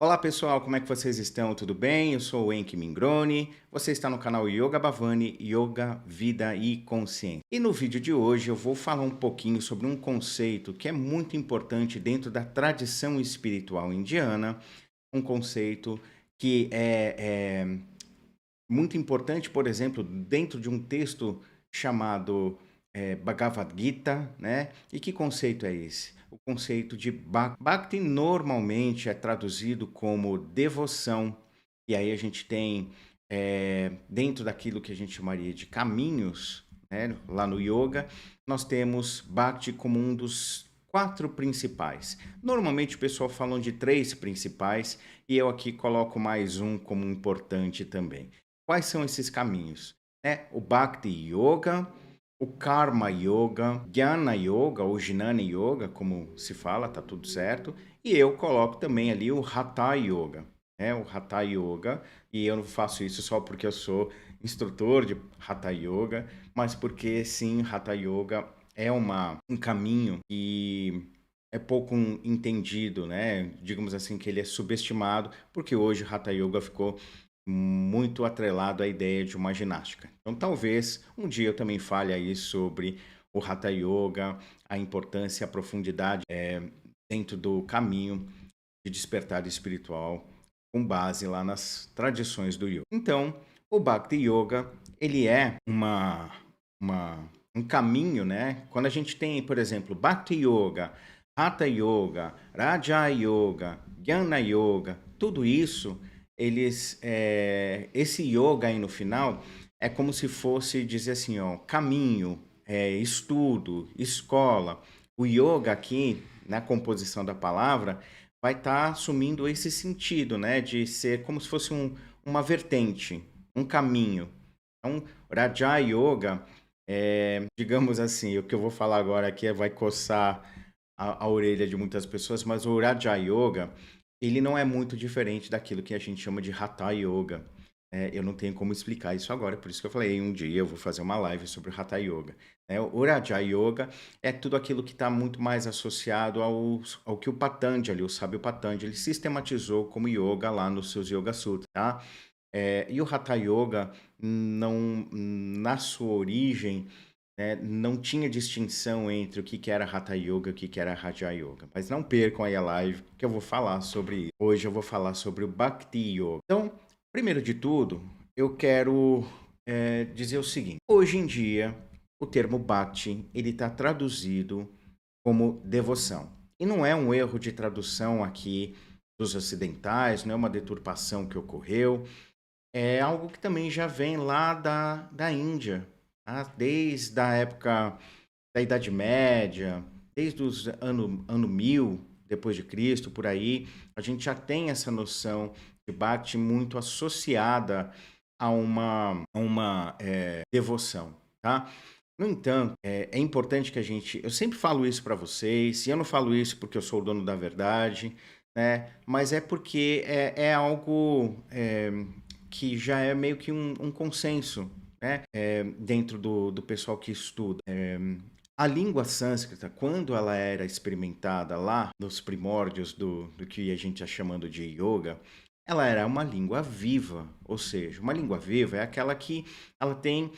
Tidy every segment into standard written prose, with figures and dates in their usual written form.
Olá pessoal, como é que vocês estão? Tudo bem? Eu sou o Enki Mingroni, você está no canal Yoga Bhavani, Yoga, Vida e Consciência. E no vídeo de hoje eu vou falar um pouquinho sobre um conceito que é muito importante dentro da tradição espiritual indiana, um conceito que é muito importante, por exemplo, dentro de um texto chamado Bhagavad Gita, né? E que conceito é esse? O conceito de Bhakti. Bhakti normalmente é traduzido como devoção, e aí a gente tem, dentro daquilo que a gente chamaria de caminhos, né? Lá no Yoga, nós temos Bhakti como um dos quatro principais. Normalmente o pessoal fala de três principais, e eu aqui coloco mais um como importante também. Quais são esses caminhos? O Bhakti Yoga, o Karma Yoga, Jnana Yoga ou Jnana Yoga, como se fala, tá tudo certo. E eu coloco também ali o Hatha Yoga, né? O Hatha Yoga, e eu não faço isso só porque eu sou instrutor de Hatha Yoga, mas porque sim, Hatha Yoga é um caminho que é pouco entendido, né? Digamos assim que ele é subestimado, porque hoje Hatha Yoga ficou muito atrelado à ideia de uma ginástica. Então, talvez um dia eu também fale aí sobre o Hatha Yoga, a importância e a profundidade dentro do caminho de despertar espiritual com base lá nas tradições do yoga. Então, o Bhakti Yoga, ele é um caminho, né? Quando a gente tem, por exemplo, Bhakti Yoga, Hatha Yoga, Raja Yoga, Jnana Yoga, tudo isso esse yoga aí no final é como se fosse dizer assim, ó, caminho, estudo, escola. O yoga aqui, na composição da palavra, vai estar assumindo esse sentido, né, de ser como se fosse uma vertente, um caminho. Então, Raja Yoga, digamos assim, o que eu vou falar agora aqui vai coçar a orelha de muitas pessoas, mas o Raja Yoga ele não é muito diferente daquilo que a gente chama de Hatha Yoga. Eu não tenho como explicar isso agora, por isso que eu falei, um dia eu vou fazer uma live sobre o Hatha Yoga. O Raja Yoga é tudo aquilo que está muito mais associado ao que o Patanjali, o sábio Patanjali, sistematizou como yoga lá nos seus Yoga Sutras, tá? E o Hatha Yoga, não, na sua origem, não tinha distinção entre o que era Hatha Yoga e o que era Raja Yoga. Mas não percam aí a live, que eu vou falar sobre isso. Hoje eu vou falar sobre o Bhakti Yoga. Então, primeiro de tudo, eu quero dizer o seguinte. Hoje em dia, o termo Bhakti, ele está traduzido como devoção. E não é um erro de tradução aqui dos ocidentais, não é uma deturpação que ocorreu. É algo que também já vem lá da Índia, tá? Desde a época da Idade Média, desde os ano 1000 depois de Cristo, por aí, a gente já tem essa noção de Bhakti muito associada a uma devoção, tá? No entanto, é importante que a gente... Eu sempre falo isso para vocês, e eu não falo isso porque eu sou o dono da verdade, né? Mas é porque é algo que já é meio que um consenso, né? Dentro do pessoal que estuda. A língua sânscrita, quando ela era experimentada lá nos primórdios do que a gente está chamando de yoga, ela era uma língua viva, ou seja, uma língua viva é aquela que ela tem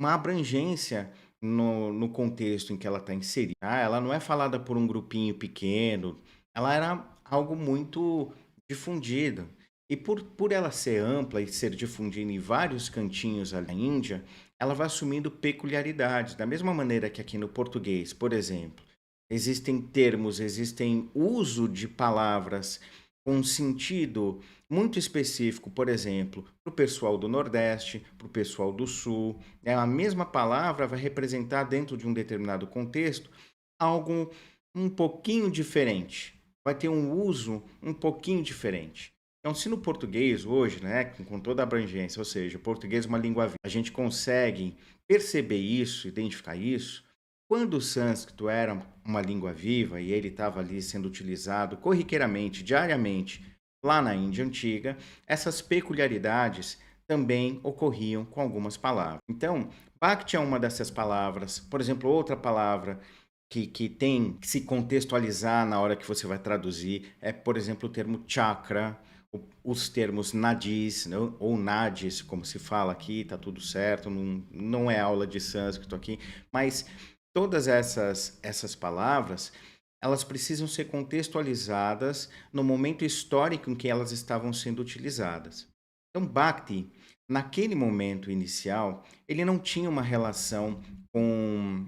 uma abrangência no contexto em que ela está inserida. Ela não é falada por um grupinho pequeno, ela era algo muito difundido. E por ela ser ampla e ser difundida em vários cantinhos ali na Índia, ela vai assumindo peculiaridades. Da mesma maneira que aqui no português, por exemplo, existem termos, existem uso de palavras com um sentido muito específico, por exemplo, para o pessoal do Nordeste, para o pessoal do Sul. A mesma palavra vai representar, dentro de um determinado contexto, algo um pouquinho diferente. Vai ter um uso um pouquinho diferente. Então, se no português hoje, né, com toda a abrangência, ou seja, o português é uma língua viva, a gente consegue perceber isso, identificar isso, quando o sânscrito era uma língua viva e ele estava ali sendo utilizado corriqueiramente, diariamente, lá na Índia Antiga, essas peculiaridades também ocorriam com algumas palavras. Então, Bhakti é uma dessas palavras. Por exemplo, outra palavra que tem que se contextualizar na hora que você vai traduzir é, por exemplo, o termo chakra. os termos nadis, né, ou nadis, como se fala aqui, tá tudo certo, não é aula de sânscrito aqui, mas todas essas palavras, elas precisam ser contextualizadas no momento histórico em que elas estavam sendo utilizadas. Então, Bhakti, naquele momento inicial, ele não tinha uma relação com,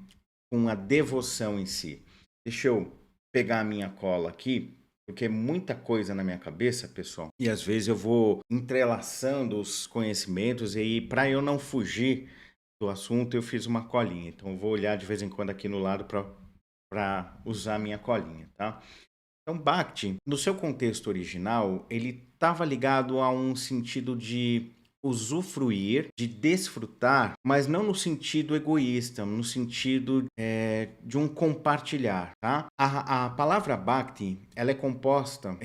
com a devoção em si. Deixa eu pegar a minha cola aqui, porque é muita coisa na minha cabeça, pessoal, e às vezes eu vou entrelaçando os conhecimentos, e aí, para eu não fugir do assunto, eu fiz uma colinha. Então, eu vou olhar de vez em quando aqui no lado para usar a minha colinha, tá? Então, Bhakti, no seu contexto original, ele estava ligado a um sentido de usufruir, de desfrutar, mas não no sentido egoísta, no sentido de um compartilhar, tá? A palavra Bhakti, ela é composta,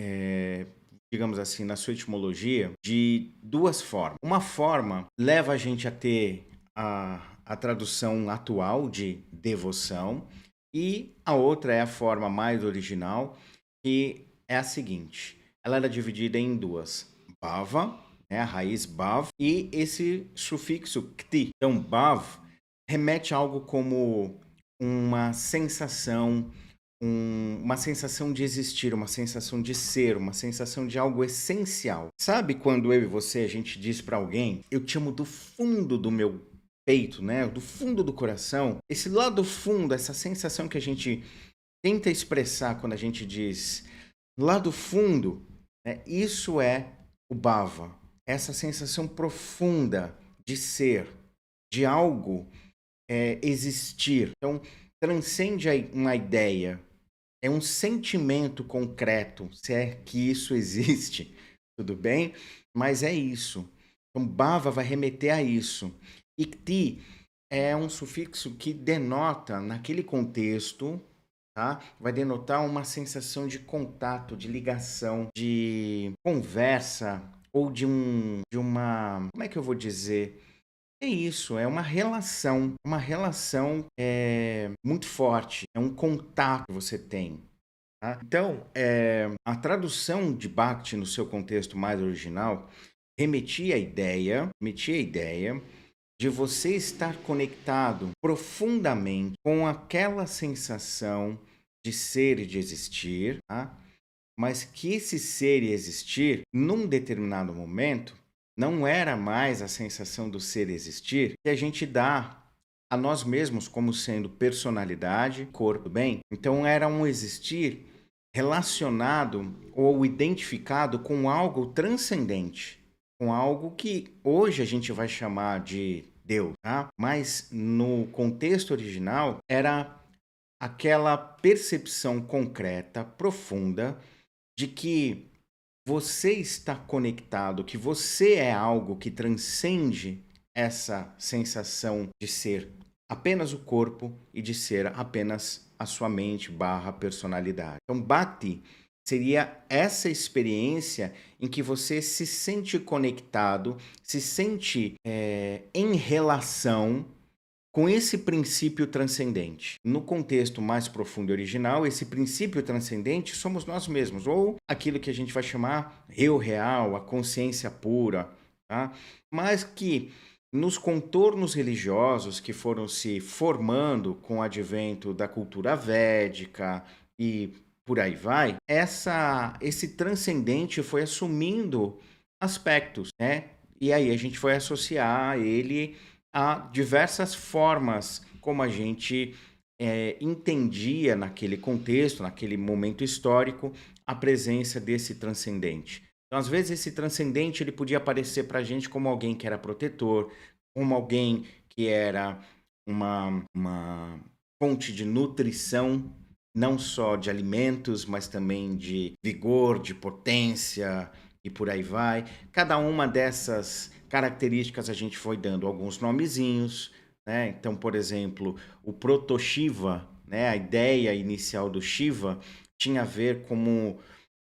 digamos assim, na sua etimologia, de duas formas. Uma forma leva a gente a ter a tradução atual de devoção, e a outra é a forma mais original, que é a seguinte: ela era dividida em duas: bhava, né, a raiz bhav, e esse sufixo kti. Então, bhav remete a algo como uma sensação, uma sensação de existir, uma sensação de ser, uma sensação de algo essencial. Sabe quando eu e você, a gente diz para alguém: eu te amo do fundo do meu peito, né, do fundo do coração? Esse lado do fundo, essa sensação que a gente tenta expressar quando a gente diz lá do fundo, né, isso é o bhava, essa sensação profunda de ser, de algo existir. Então, transcende uma ideia, é um sentimento concreto, se é que isso existe, tudo bem? Mas é isso. Então, bhava vai remeter a isso. Ikti é um sufixo que denota, naquele contexto, tá? Vai denotar uma sensação de contato, de ligação, de conversa, ou de uma, como é que eu vou dizer? É isso, é uma relação muito forte, é um contato que você tem. Tá? Então, a tradução de Bhakti no seu contexto mais original remetia a ideia de você estar conectado profundamente com aquela sensação de ser e de existir, tá? Mas que esse ser e existir, num determinado momento, não era mais a sensação do ser e existir que a gente dá a nós mesmos como sendo personalidade, corpo, bem? Então era um existir relacionado ou identificado com algo transcendente, com algo que hoje a gente vai chamar de Deus, tá? Mas no contexto original era aquela percepção concreta, profunda, de que você está conectado, que você é algo que transcende essa sensação de ser apenas o corpo e de ser apenas a sua mente barra personalidade. Então, Bhakti seria essa experiência em que você se sente conectado, se sente em relação com esse princípio transcendente. No contexto mais profundo e original, esse princípio transcendente somos nós mesmos, ou aquilo que a gente vai chamar eu real, a consciência pura, tá? Mas que nos contornos religiosos que foram se formando com o advento da cultura védica e por aí vai, esse transcendente foi assumindo aspectos, né? E aí a gente foi associar ele a diversas formas como a gente entendia naquele contexto, naquele momento histórico, a presença desse transcendente. Então, às vezes, esse transcendente ele podia aparecer para a gente como alguém que era protetor, como alguém que era uma fonte de nutrição, não só de alimentos, mas também de vigor, de potência e por aí vai. Cada uma dessas características a gente foi dando alguns nomezinhos, né? Então, por exemplo, o Proto-Shiva, né? A ideia inicial do Shiva tinha a ver como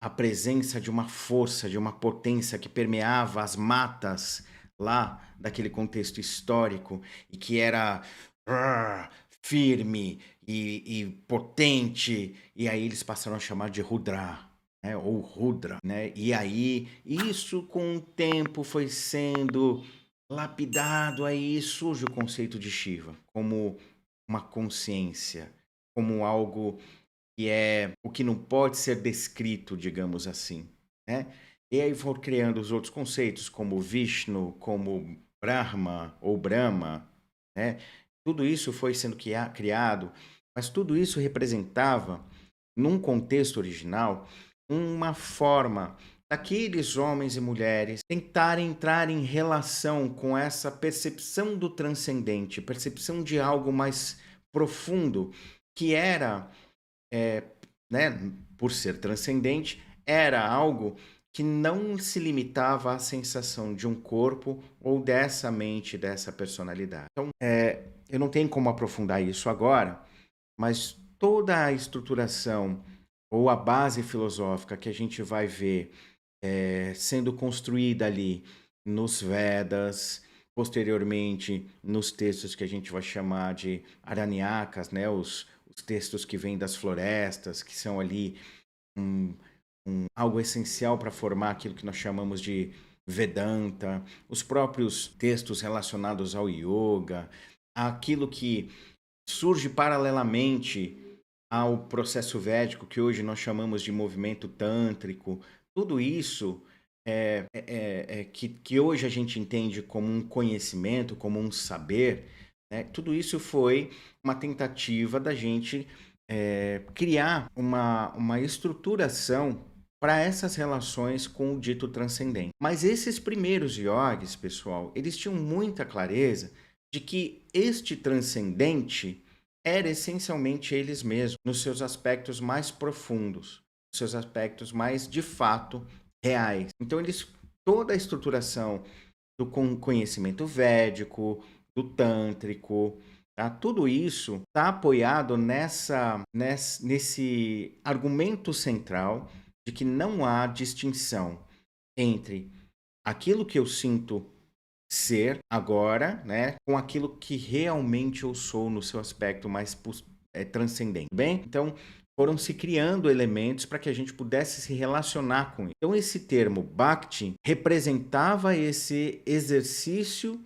a presença de uma força, de uma potência que permeava as matas lá daquele contexto histórico e que era firme e potente, e aí eles passaram a chamar de Rudra, né, ou Rudra, né? E aí, isso com o tempo foi sendo lapidado, aí surge o conceito de Shiva como uma consciência, como algo que é o que não pode ser descrito, digamos assim, né? E aí foram criando os outros conceitos, como Vishnu, como Brahma ou Brahma, né? Tudo isso foi sendo criado, mas tudo isso representava, num contexto original, uma forma daqueles homens e mulheres tentarem entrar em relação com essa percepção do transcendente, percepção de algo mais profundo, que era né, por ser transcendente, era algo que não se limitava à sensação de um corpo ou dessa mente, dessa personalidade. Então, eu não tenho como aprofundar isso agora, mas toda a estruturação ou a base filosófica que a gente vai ver sendo construída ali nos Vedas, posteriormente nos textos que a gente vai chamar de Aranyakas, né, os textos que vêm das florestas, que são ali um, algo essencial para formar aquilo que nós chamamos de Vedanta, os próprios textos relacionados ao yoga, aquilo que surge paralelamente ao processo védico, que hoje nós chamamos de movimento tântrico, tudo isso que hoje a gente entende como um conhecimento, como um saber, né? Tudo isso foi uma tentativa da gente criar uma estruturação para essas relações com o dito transcendente. Mas esses primeiros yogis, pessoal, eles tinham muita clareza de que este transcendente era essencialmente eles mesmos, nos seus aspectos mais profundos, nos seus aspectos mais, de fato, reais. Então, toda a estruturação do conhecimento védico, do tântrico, tá? Tudo isso está apoiado nesse argumento central de que não há distinção entre aquilo que eu sinto ser agora, né, com aquilo que realmente eu sou no seu aspecto mais transcendente, bem? Então, foram se criando elementos para que a gente pudesse se relacionar com ele. Então, esse termo Bhakti representava esse exercício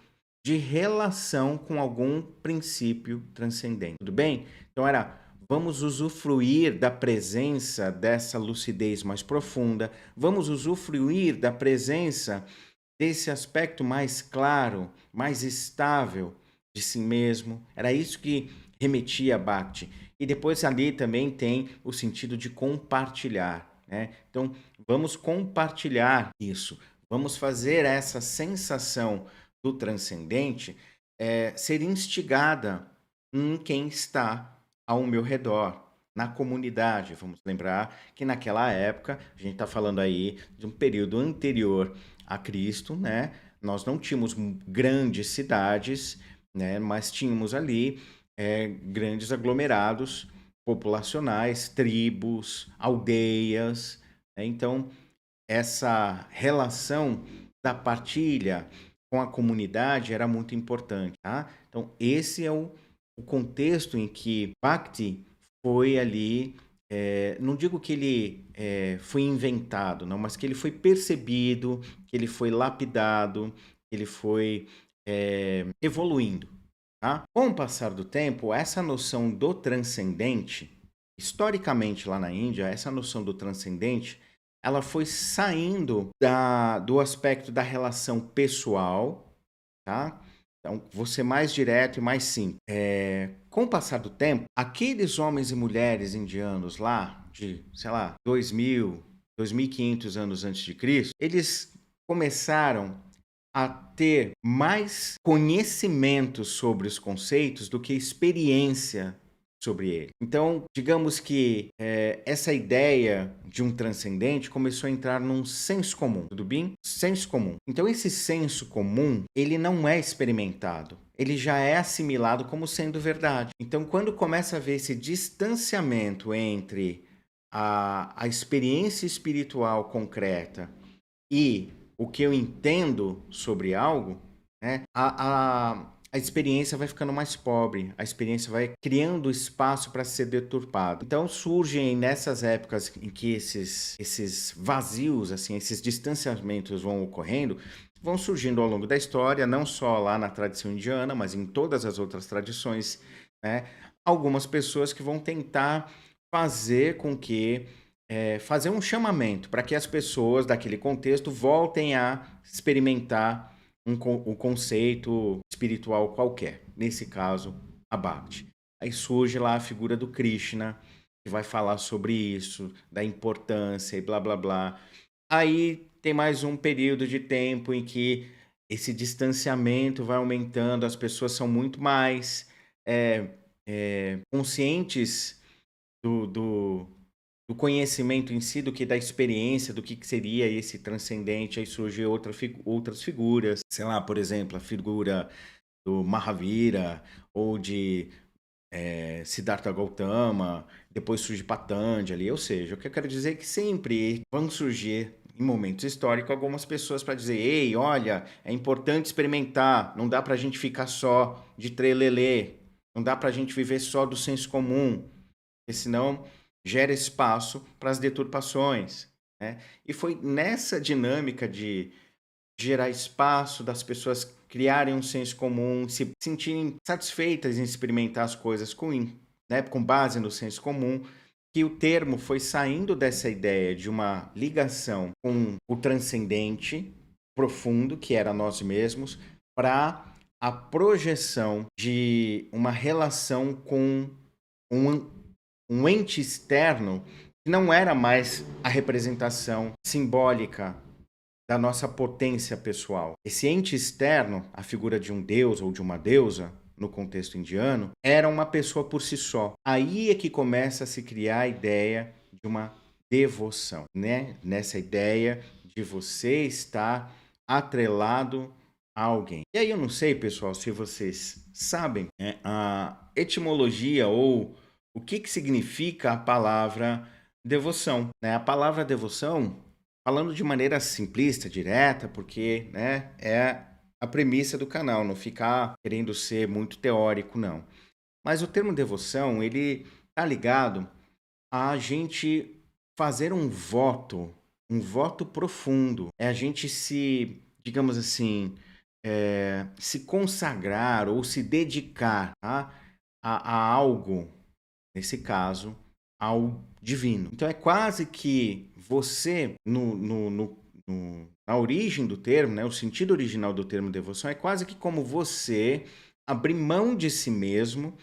de relação com algum princípio transcendente, tudo bem? Então, vamos usufruir da presença dessa lucidez mais profunda, vamos usufruir da presença desse aspecto mais claro, mais estável de si mesmo. Era isso que remetia a Bhakti. E depois ali também tem o sentido de compartilhar, né? Então, vamos compartilhar isso. Vamos fazer essa sensação do transcendente ser instigada em quem está ao meu redor, na comunidade. Vamos lembrar que naquela época, a gente está falando aí de um período anterior a Cristo, né? Nós não tínhamos grandes cidades, né? Mas tínhamos ali grandes aglomerados populacionais, tribos, aldeias, né? Então, essa relação da partilha com a comunidade era muito importante, tá? Então, esse é o contexto em que Bhakti foi ali, não digo que ele foi inventado, não, mas que ele foi percebido, que ele foi lapidado, que ele foi evoluindo. Tá? Com o passar do tempo, essa noção do transcendente, historicamente lá na Índia, essa noção do transcendente, ela foi saindo do aspecto da relação pessoal, tá? Então, vou ser mais direto e mais simples. Com o passar do tempo, aqueles homens e mulheres indianos lá, de, sei lá, 2000, 2500 anos antes de Cristo, eles começaram a ter mais conhecimento sobre os conceitos do que experiência sobre ele. Então, digamos que essa ideia de um transcendente começou a entrar num senso comum, tudo bem? Senso comum. Então, esse senso comum, ele não é experimentado. Ele já é assimilado como sendo verdade. Então, quando começa a haver esse distanciamento entre a experiência espiritual concreta e o que eu entendo sobre algo, né, a experiência vai ficando mais pobre, a experiência vai criando espaço para ser deturpado. Então surgem nessas épocas em que esses vazios, assim, esses distanciamentos vão ocorrendo, vão surgindo ao longo da história, não só lá na tradição indiana, mas em todas as outras tradições, né? Algumas pessoas que vão tentar fazer com que fazer um chamamento para que as pessoas daquele contexto voltem a experimentar um conceito espiritual qualquer, nesse caso, a Bhakti. Aí surge lá a figura do Krishna, que vai falar sobre isso, da importância e blá blá blá. Aí tem mais um período de tempo em que esse distanciamento vai aumentando, as pessoas são muito mais é, conscientes do, do, do conhecimento em si, do que da experiência, do que seria esse transcendente. Aí surgem outras figuras, sei lá, por exemplo, a figura do Mahavira ou de Siddhartha Gautama, depois surge Patanjali, ou seja, o que eu quero dizer é que sempre vão surgir em momentos históricos algumas pessoas para dizer: ei, olha, é importante experimentar, não dá para a gente ficar só de trelelê, não dá para a gente viver só do senso comum, porque senão gera espaço para as deturpações, né? E foi nessa dinâmica de gerar espaço das pessoas criarem um senso comum, se sentirem satisfeitas em experimentar as coisas com base no senso comum, que o termo foi saindo dessa ideia de uma ligação com o transcendente profundo, que era nós mesmos, para a projeção de uma relação com um, um ente externo que não era mais a representação simbólica da nossa potência pessoal. Esse ente externo, a figura de um deus ou de uma deusa, no contexto indiano, era uma pessoa por si só. Aí é que começa a se criar a ideia de uma devoção, né? Nessa ideia de você estar atrelado a alguém. E aí eu não sei, pessoal, se vocês sabem, né, a etimologia ou o que significa a palavra devoção, né? A palavra devoção, falando de maneira simplista, direta, porque, né, é a premissa do canal, não ficar querendo ser muito teórico, não. Mas o termo devoção, ele tá ligado a gente fazer um voto profundo. É a gente se, digamos assim, se consagrar ou se dedicar, tá, a algo, nesse caso, ao divino. Então é quase que você, na origem do termo, né, o sentido original do termo devoção, é quase que como você abrir mão de si mesmo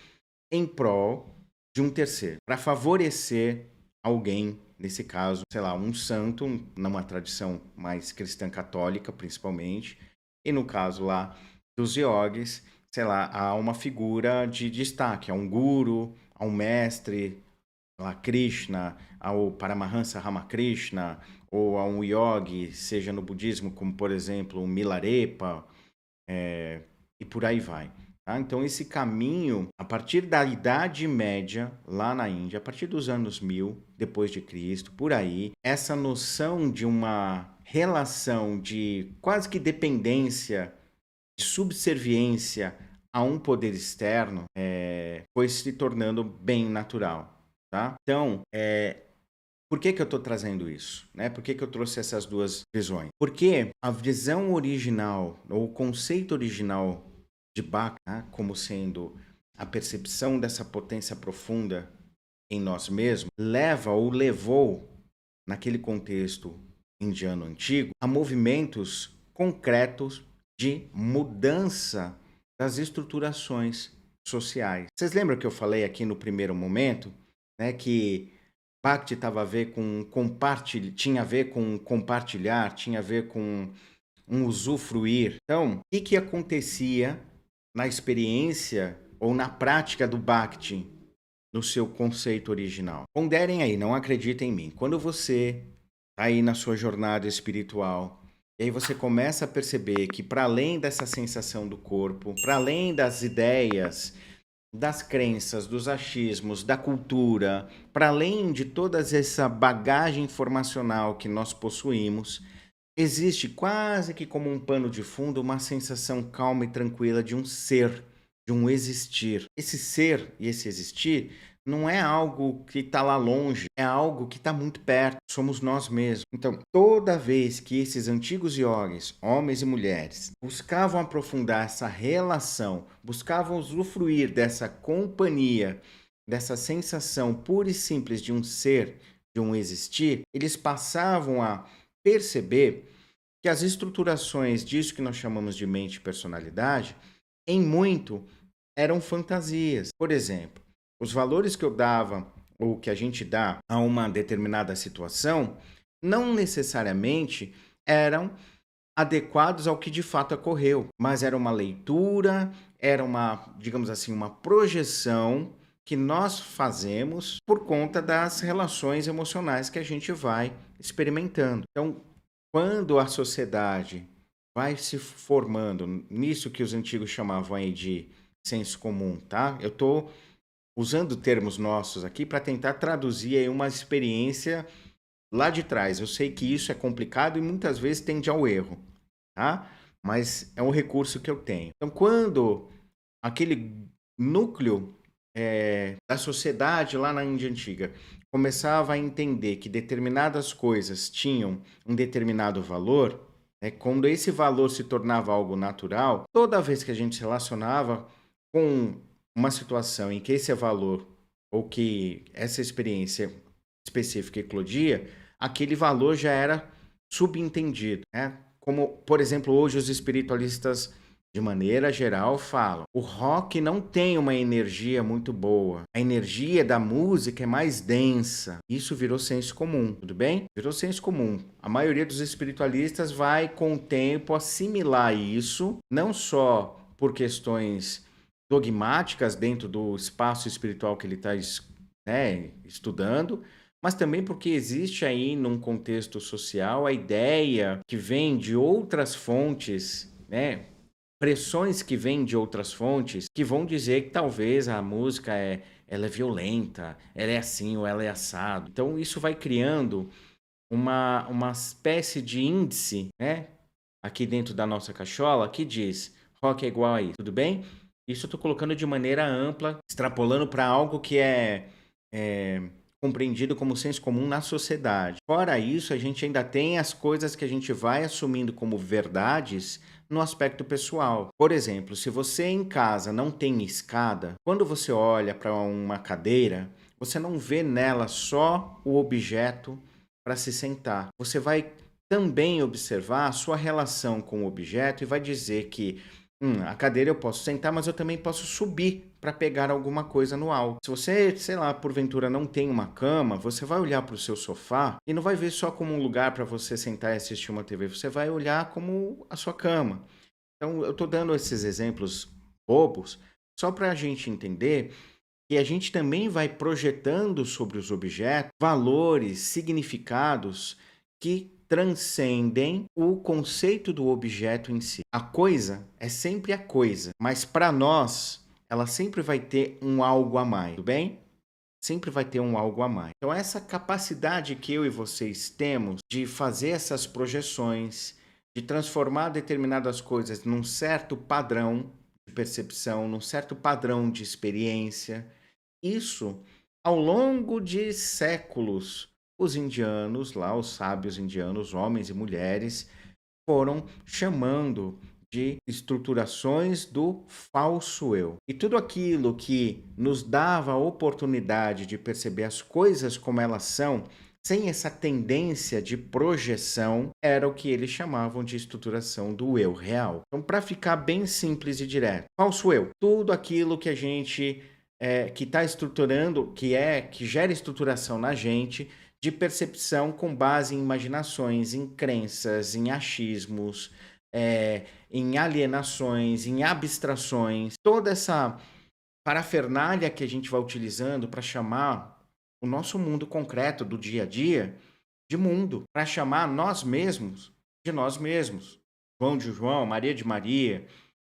em prol de um terceiro, para favorecer alguém, nesse caso, sei lá, um santo, numa tradição mais cristã católica, principalmente, e no caso lá dos yogis, sei lá, há uma figura de destaque, há um guru, há um mestre, lá Krishna, ao Paramahansa Ramakrishna, ou a um yogi, seja no budismo, como por exemplo o Milarepa, e por aí vai. Tá? Então esse caminho, a partir da Idade Média, lá na Índia, a partir dos anos 1000 depois de Cristo, por aí, essa noção de uma relação de quase que dependência, de subserviência a um poder externo, foi se tornando bem natural. Tá? Então, por que eu estou trazendo isso? Né? Por que eu trouxe essas duas visões? Porque a visão original, ou o conceito original de Bach, né, como sendo a percepção dessa potência profunda em nós mesmos, leva ou levou, naquele contexto indiano antigo, a movimentos concretos de mudança das estruturações sociais. Vocês lembram que eu falei aqui no primeiro momento, né, que Bhakti tava a ver com tinha a ver com compartilhar, tinha a ver com um usufruir. Então, o que acontecia na experiência ou na prática do Bhakti no seu conceito original? Ponderem aí, não acreditem em mim. Quando você está aí na sua jornada espiritual, e aí você começa a perceber que para além dessa sensação do corpo, para além das ideias, das crenças, dos achismos, da cultura, para além de toda essa bagagem informacional que nós possuímos, existe quase que como um pano de fundo uma sensação calma e tranquila de um ser, de um existir. Esse ser e esse existir não é algo que está lá longe, é algo que está muito perto, somos nós mesmos. Então, toda vez que esses antigos iogues, homens e mulheres, buscavam aprofundar essa relação, buscavam usufruir dessa companhia, dessa sensação pura e simples de um ser, de um existir, eles passavam a perceber que as estruturações disso que nós chamamos de mente e personalidade, em muito, eram fantasias. Por exemplo, os valores que eu dava ou que a gente dá a uma determinada situação não necessariamente eram adequados ao que de fato ocorreu, mas era uma leitura, era uma, digamos assim, uma projeção que nós fazemos por conta das relações emocionais que a gente vai experimentando. Então, quando a sociedade vai se formando nisso que os antigos chamavam aí de senso comum, tá? Eu estou usando termos nossos aqui para tentar traduzir aí uma experiência lá de trás. Eu sei que isso é complicado e muitas vezes tende ao erro, tá? Mas é um recurso que eu tenho. Então, quando aquele núcleo da sociedade lá na Índia Antiga começava a entender que determinadas coisas tinham um determinado valor, quando esse valor se tornava algo natural, toda vez que a gente se relacionava com uma situação em que esse valor ou que essa experiência específica eclodia, aquele valor já era subentendido, né? Como, por exemplo, hoje os espiritualistas, de maneira geral, falam: o rock não tem uma energia muito boa. A energia da música é mais densa. Isso virou senso comum, tudo bem? Virou senso comum. A maioria dos espiritualistas vai, com o tempo, assimilar isso, não só por questões dogmáticas dentro do espaço espiritual que ele está estudando, mas também porque existe aí num contexto social a ideia que vem de outras fontes, né? Pressões que vêm de outras fontes que vão dizer que talvez a música ela é violenta, ela é assim ou ela é assado. Então isso vai criando uma espécie de índice, né? Aqui dentro da nossa cachola que diz rock é igual a isso, tudo bem? Isso eu estou colocando de maneira ampla, extrapolando para algo que é compreendido como senso comum na sociedade. Fora isso, a gente ainda tem as coisas que a gente vai assumindo como verdades no aspecto pessoal. Por exemplo, se você em casa não tem escada, quando você olha para uma cadeira, você não vê nela só o objeto para se sentar. Você vai também observar a sua relação com o objeto e vai dizer que a cadeira eu posso sentar, mas eu também posso subir para pegar alguma coisa no alto. Se você, sei lá, porventura não tem uma cama, você vai olhar para o seu sofá e não vai ver só como um lugar para você sentar e assistir uma TV, você vai olhar como a sua cama. Então, eu estou dando esses exemplos bobos só para a gente entender que a gente também vai projetando sobre os objetos valores, significados que transcendem o conceito do objeto em si. A coisa é sempre a coisa, mas para nós, ela sempre vai ter um algo a mais, tudo bem? Sempre vai ter um algo a mais. Então, essa capacidade que eu e vocês temos de fazer essas projeções, de transformar determinadas coisas num certo padrão de percepção, num certo padrão de experiência, isso, ao longo de séculos, os indianos, lá, os sábios indianos, homens e mulheres, foram chamando de estruturações do falso eu. E tudo aquilo que nos dava a oportunidade de perceber as coisas como elas são, sem essa tendência de projeção, era o que eles chamavam de estruturação do eu real. Então, para ficar bem simples e direto, falso eu, tudo aquilo que a gente que está estruturando, que gera estruturação na gente de percepção com base em imaginações, em crenças, em achismos, em alienações, em abstrações, toda essa parafernália que a gente vai utilizando para chamar o nosso mundo concreto do dia a dia de mundo, para chamar nós mesmos de nós mesmos. João de João, Maria de Maria.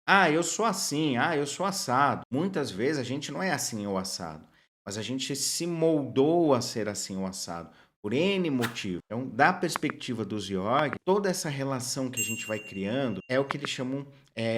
Ah, eu sou assim, eu sou assado. Muitas vezes a gente não é assim ou assado, mas a gente se moldou a ser assim ou assado. por N motivo. Então, da perspectiva dos yogi, toda essa relação que a gente vai criando é o que eles chamam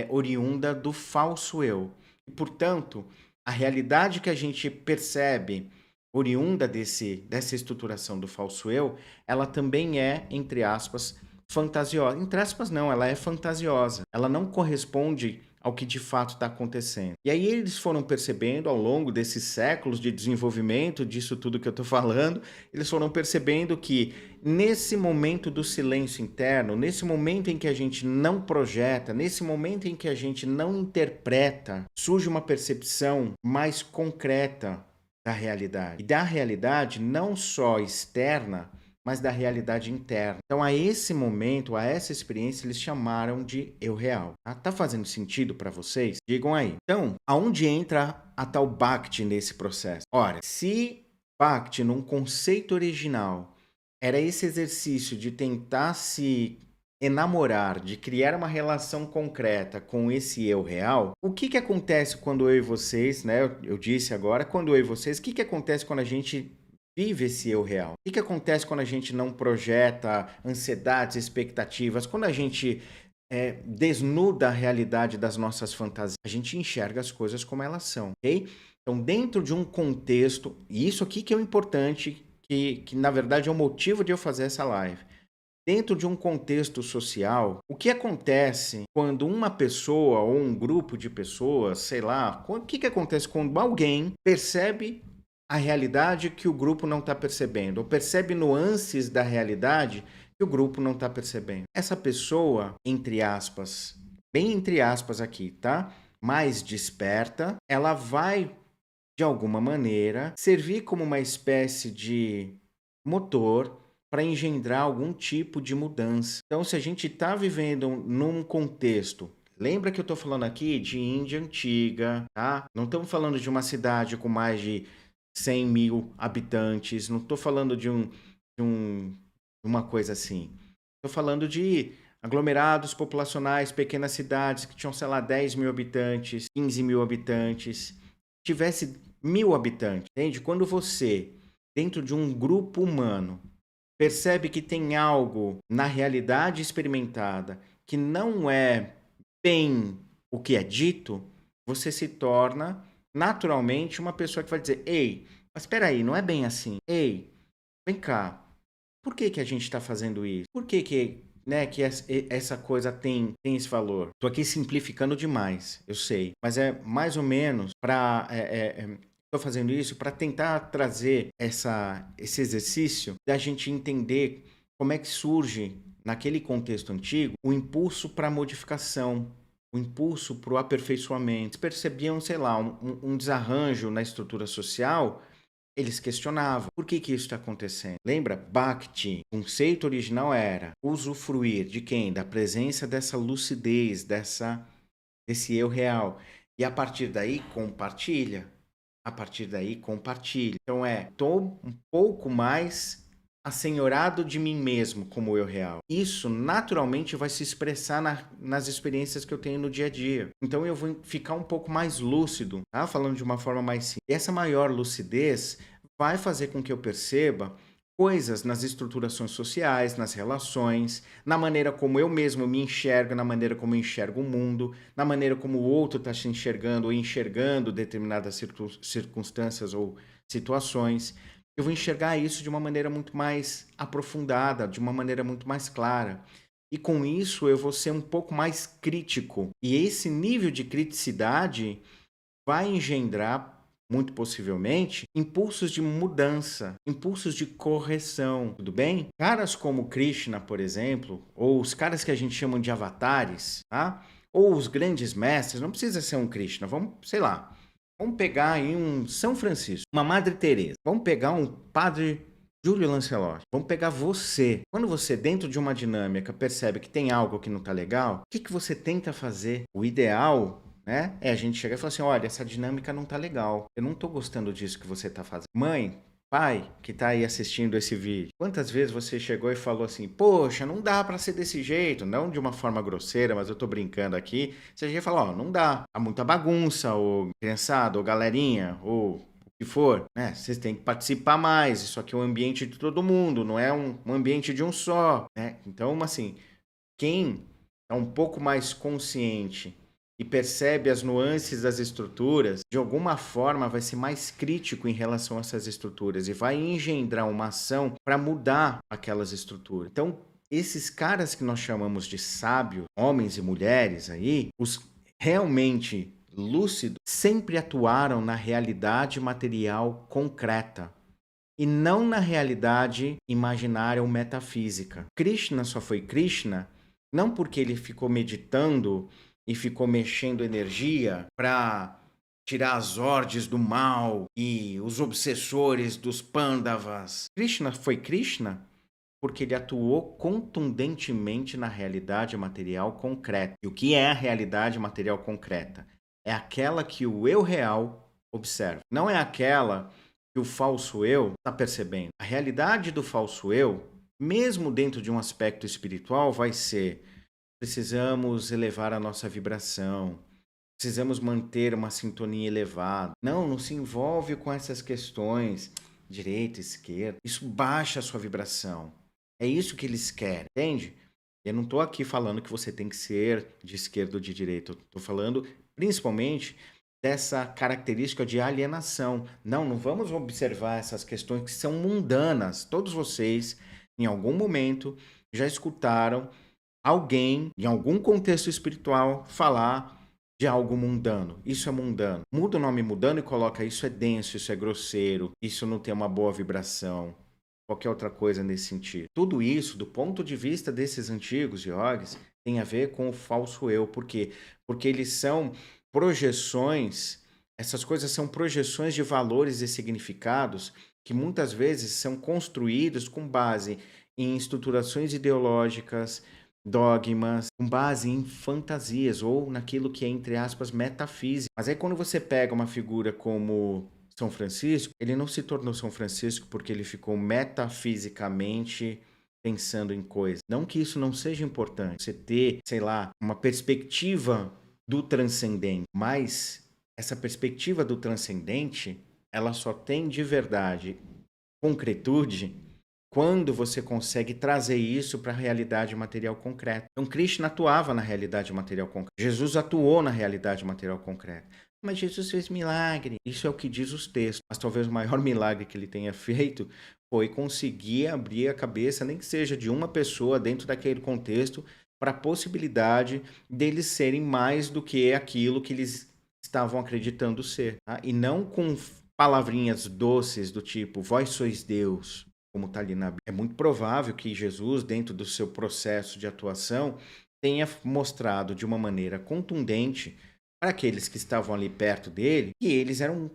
oriunda do falso eu. E, portanto, a realidade que a gente percebe oriunda dessa estruturação do falso eu, ela também é, entre aspas, fantasiosa. Entre aspas, não, ela é fantasiosa. Ela não corresponde ao que de fato está acontecendo. E aí eles foram percebendo ao longo desses séculos de desenvolvimento disso tudo que eu estou falando, eles foram percebendo que nesse momento do silêncio interno, nesse momento em que a gente não projeta, nesse momento em que a gente não interpreta, surge uma percepção mais concreta da realidade. E da realidade não só externa, mas da realidade interna. Então, a esse momento, a essa experiência, eles chamaram de eu real. Tá fazendo sentido para vocês? Digam aí. Então, aonde entra a tal Bhakti nesse processo? Ora, se Bhakti, num conceito original, era esse exercício de tentar se enamorar, de criar uma relação concreta com esse eu real, o que acontece quando eu e vocês, né? Eu disse agora, quando eu e vocês, o que acontece quando a gente vive esse eu real? O que acontece quando a gente não projeta ansiedades, expectativas? Quando a gente desnuda a realidade das nossas fantasias, a gente enxerga as coisas como elas são, ok? Então, dentro de um contexto, e isso aqui que é o importante, que na verdade é o motivo de eu fazer essa live. Dentro de um contexto social, o que acontece quando uma pessoa ou um grupo de pessoas, sei lá, o que acontece quando alguém percebe a realidade que o grupo não está percebendo, ou percebe nuances da realidade que o grupo não está percebendo? Essa pessoa, entre aspas, bem entre aspas aqui, tá? Mais desperta, ela vai, de alguma maneira, servir como uma espécie de motor para engendrar algum tipo de mudança. Então, se a gente está vivendo num contexto, lembra que eu estou falando aqui de Índia antiga, tá? Não estamos falando de uma cidade com mais de 100 mil habitantes, não estou falando de uma coisa assim. Estou falando de aglomerados populacionais, pequenas cidades que tinham, sei lá, 10 mil habitantes, 15 mil habitantes, tivesse 1.000 habitantes, entende? Quando você, dentro de um grupo humano, percebe que tem algo na realidade experimentada que não é bem o que é dito, você se torna naturalmente uma pessoa que vai dizer: ei, mas espera aí, não é bem assim. Ei, vem cá, por que a gente está fazendo isso? Por que né, que essa coisa tem esse valor? Estou aqui simplificando demais, eu sei, mas é mais ou menos para... Estou fazendo isso para tentar trazer esse exercício da gente entender como é que surge, naquele contexto antigo, o impulso para a modificação, o impulso para o aperfeiçoamento. Eles percebiam, sei lá, um desarranjo na estrutura social, eles questionavam por que isso está acontecendo. Lembra? Bhakti, o conceito original era usufruir de quem? Da presença dessa lucidez, desse eu real. E a partir daí, compartilha. A partir daí, compartilha. Então estou um pouco mais assenhorado de mim mesmo como eu real. Isso naturalmente vai se expressar nas experiências que eu tenho no dia a dia. Então eu vou ficar um pouco mais lúcido, tá? Falando de uma forma mais simples. E essa maior lucidez vai fazer com que eu perceba coisas nas estruturações sociais, nas relações, na maneira como eu mesmo me enxergo, na maneira como eu enxergo o mundo, na maneira como o outro está se enxergando ou enxergando determinadas circunstâncias ou situações. Eu vou enxergar isso de uma maneira muito mais aprofundada, de uma maneira muito mais clara. E com isso eu vou ser um pouco mais crítico. E esse nível de criticidade vai engendrar, muito possivelmente, impulsos de mudança, impulsos de correção, tudo bem? Caras como Krishna, por exemplo, ou os caras que a gente chama de avatares, tá? Ou os grandes mestres, não precisa ser um Krishna, vamos, sei lá, vamos pegar aí um São Francisco, uma Madre Teresa, vamos pegar um Padre Júlio Lancelotti, vamos pegar você. Quando você, dentro de uma dinâmica, percebe que tem algo que não tá legal, o que você tenta fazer? O ideal, né, é a gente chegar e falar assim: olha, essa dinâmica não tá legal, eu não tô gostando disso que você tá fazendo. Mãe, pai, que tá aí assistindo esse vídeo, quantas vezes você chegou e falou assim: poxa, não dá pra ser desse jeito, não de uma forma grosseira, mas eu tô brincando aqui. Você já fala: ó, não dá, há muita bagunça, ou criançada, ou galerinha, ou que for, né? Vocês têm que participar mais. Isso aqui é um ambiente de todo mundo, não é um ambiente de um só, né? Então, assim, quem é um pouco mais consciente e percebe as nuances das estruturas, de alguma forma vai ser mais crítico em relação a essas estruturas e vai engendrar uma ação para mudar aquelas estruturas. Então, esses caras que nós chamamos de sábios, homens e mulheres aí, os realmente lúcidos, sempre atuaram na realidade material concreta e não na realidade imaginária ou metafísica. Krishna só foi Krishna não porque ele ficou meditando e ficou mexendo energia para tirar as ordens do mal e os obsessores dos Pandavas. Krishna foi Krishna porque ele atuou contundentemente na realidade material concreta. E o que é a realidade material concreta? É aquela que o eu real observa. Não é aquela que o falso eu está percebendo. A realidade do falso eu, mesmo dentro de um aspecto espiritual, vai ser: precisamos elevar a nossa vibração, precisamos manter uma sintonia elevada. Não se envolve com essas questões, direita, esquerda. Isso baixa a sua vibração. É isso que eles querem, entende? Eu não estou aqui falando que você tem que ser de esquerda ou de direita. Estou falando principalmente dessa característica de alienação. Não vamos observar essas questões que são mundanas. Todos vocês, em algum momento, já escutaram alguém, em algum contexto espiritual, falar de algo mundano. Isso é mundano. Muda o nome mundano e coloca: isso é denso, isso é grosseiro, isso não tem uma boa vibração. Qualquer outra coisa nesse sentido. Tudo isso, do ponto de vista desses antigos yogis, tem a ver com o falso eu. Por quê? Porque eles são projeções, essas coisas são projeções de valores e significados que muitas vezes são construídos com base em estruturações ideológicas, dogmas, com base em fantasias ou naquilo que é, entre aspas, metafísica. Mas aí quando você pega uma figura como São Francisco, ele não se tornou São Francisco porque ele ficou metafisicamente pensando em coisas. Não que isso não seja importante, você ter, sei lá, uma perspectiva do transcendente, mas essa perspectiva do transcendente, ela só tem de verdade concretude quando você consegue trazer isso para a realidade material concreta. Então, Krishna atuava na realidade material concreta. Jesus atuou na realidade material concreta. Mas Jesus fez milagre. Isso é o que diz os textos. Mas talvez o maior milagre que ele tenha feito foi conseguir abrir a cabeça, nem que seja de uma pessoa dentro daquele contexto, para a possibilidade deles serem mais do que aquilo que eles estavam acreditando ser. Tá? E não com palavrinhas doces do tipo: vós sois Deus, como está ali na Bíblia. É muito provável que Jesus, dentro do seu processo de atuação, tenha mostrado de uma maneira contundente para aqueles que estavam ali perto dele que eles eram